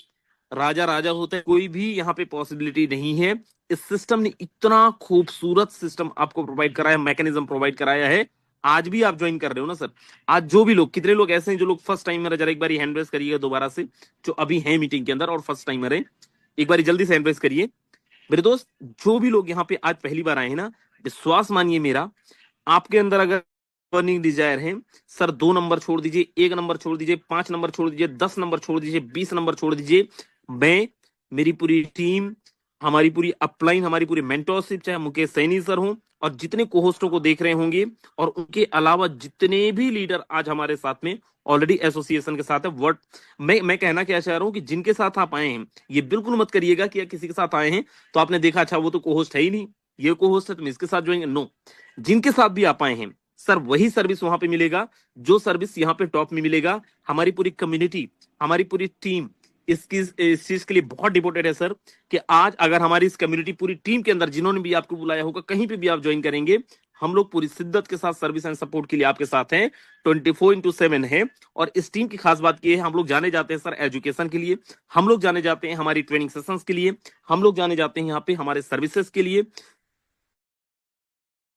राजा राजा होता है, कोई भी यहाँ पे पॉसिबिलिटी नहीं है। इस सिस्टम ने इतना खूबसूरत सिस्टम आपको प्रोवाइड कराया, मैकेनिज्म प्रोवाइड कराया है। आज भी आप ज्वाइन कर रहे हो ना सर, आज जो भी लोग, कितने लोग ऐसे हैं जो लोग फर्स्ट टाइमर है? जरा एक बार हैंड रेस करिएगा दोबारा से, जो अभी हैं मीटिंग के अंदर और फर्स्ट टाइमर है, एक बार जल्दी से हैंड रेस करिए मेरे दोस्त। जो भी लोग यहाँ पे आज पहली बार आए हैं ना, विश्वास मानिए मेरा, आपके अंदर अगर बर्निंग डिजायर है, सर 2 नंबर छोड़ दीजिए, 1 नंबर छोड़ दीजिए, 5 नंबर छोड़ दीजिए, 10 नंबर छोड़ दीजिए, 20 नंबर छोड़ दीजिए, मैं, मेरी पूरी टीम, हमारी पूरी अपलाइन, हमारी पूरी मेंटोरशिप, चाहे मुकेश सैनी सर हो और जितने कोहोस्टों को देख रहे होंगे, और उनके अलावा जितने भी लीडर आज हमारे साथ में ऑलरेडी एसोसिएशन के साथ है। वर्ड मैं कहना क्या चाह रहा हूं कि जिनके साथ आप आए हैं, ये बिल्कुल मत करिएगा कि किसी के साथ आए हैं तो आपने देखा अच्छा वो तो कोहोस्ट है ही नहीं, ये कोहोस्ट है तो मैं इसके साथ ज्वाइन, नो, जिनके साथ भी आप आए हैं सर वही सर्विस वहां पे मिलेगा जो सर्विस यहाँ पे टॉप में मिलेगा। हमारी पूरी कम्युनिटी, हमारी पूरी टीम इस चीज के लिए बहुत डिवोटेड है सर, कि आज अगर हमारी इस कम्युनिटी पूरी टीम के अंदर जिन्होंने भी आपको बुलाया होगा, कहीं पे भी आप ज्वाइन करेंगे, हम लोग पूरी शिद्दत के साथ सर्विस एंड सपोर्ट के लिए आपके साथ हैं, 24/7 है। और इस टीम की खास बात ये है, हम लोग जाने जाते हैं सर एजुकेशन के लिए, हम लोग जाने जाते हैं हमारी ट्रेनिंग सेशंस के लिए, हम लोग जाने जाते हैं यहाँ पे हमारे सर्विसेज के लिए।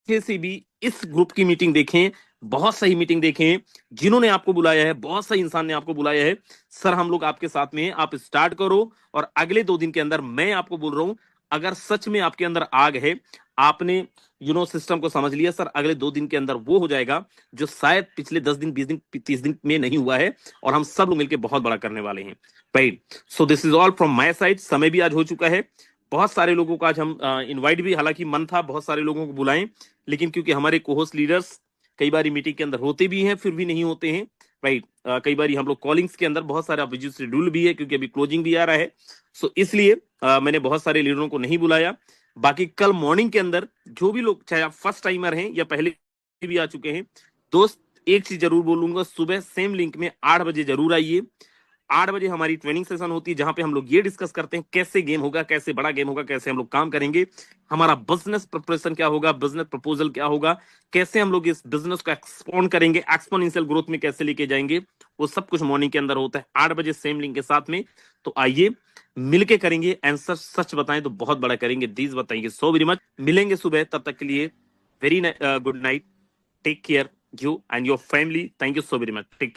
से भी इस ग्रुप की मीटिंग देखें, बहुत सही मीटिंग देखें, जिन्होंने आपको बुलाया है, बहुत सही इंसान ने आपको बुलाया है। सर हम लोग आपके साथ में हैं, आप स्टार्ट करो और अगले 2 दिन के अंदर मैं आपको बोल रहा हूं, अगर सच में आपके अंदर आग है, आपने सिस्टम को समझ लिया, सर अगले 2 दिन के अंदर वो हो जाएगा जो शायद पिछले 10 दिन, 20 दिन, 30 दिन में नहीं हुआ है, और हम सब लोग मिलकर बहुत बड़ा करने वाले हैं। Right, so this is all from my side. समय भी आज हो चुका है, बहुत सारे लोगों को आज हम इनवाइट भी, हालांकि मन था बहुत सारे लोगों को बुलाएं, लेकिन क्योंकि हमारे कोहोस्ट लीडर्स कई बार मीटिंग के अंदर होते भी हैं, फिर भी नहीं होते हैं। राइट, कई बार हम लोग कॉलिंग्स के अंदर बहुत सारा बिजी शेड्यूल भी है, क्योंकि अभी क्लोजिंग भी आ रहा है, सो इसलिए मैंने बहुत सारे लीडरों को नहीं बुलाया। बाकी कल मॉर्निंग के अंदर जो भी लोग, चाहे आप फर्स्ट टाइमर हैं या पहले भी आ चुके हैं, दोस्त एक चीज जरूर बोलूंगा, सुबह सेम लिंक में 8 बजे जरूर आइए। 8 बजे हमारी ट्रेनिंग सेशन होती है, जहां पे हम लोग ये डिस्कस करते हैं कैसे गेम होगा, कैसे बड़ा गेम होगा, कैसे हम लोग काम करेंगे, हमारा बिजनेस प्रिपरेशन क्या होगा, बिजनेस प्रपोजल क्या होगा, कैसे हम लोग इस बिजनेस को एक्सपोंड करेंगे, एक्सपोनेंशियल ग्रोथ में कैसे लेके जाएंगे, वो सब कुछ मॉर्निंग के अंदर होता है 8 बजे सेम लिंक के साथ में। तो आइए मिलके करेंगे, आंसर सच बताएं तो बहुत बड़ा करेंगे, दीज बताएंगे। सो वेरी मच, मिलेंगे सुबह, तब तक के लिए very good night, take care you and your family, thank you so very much, take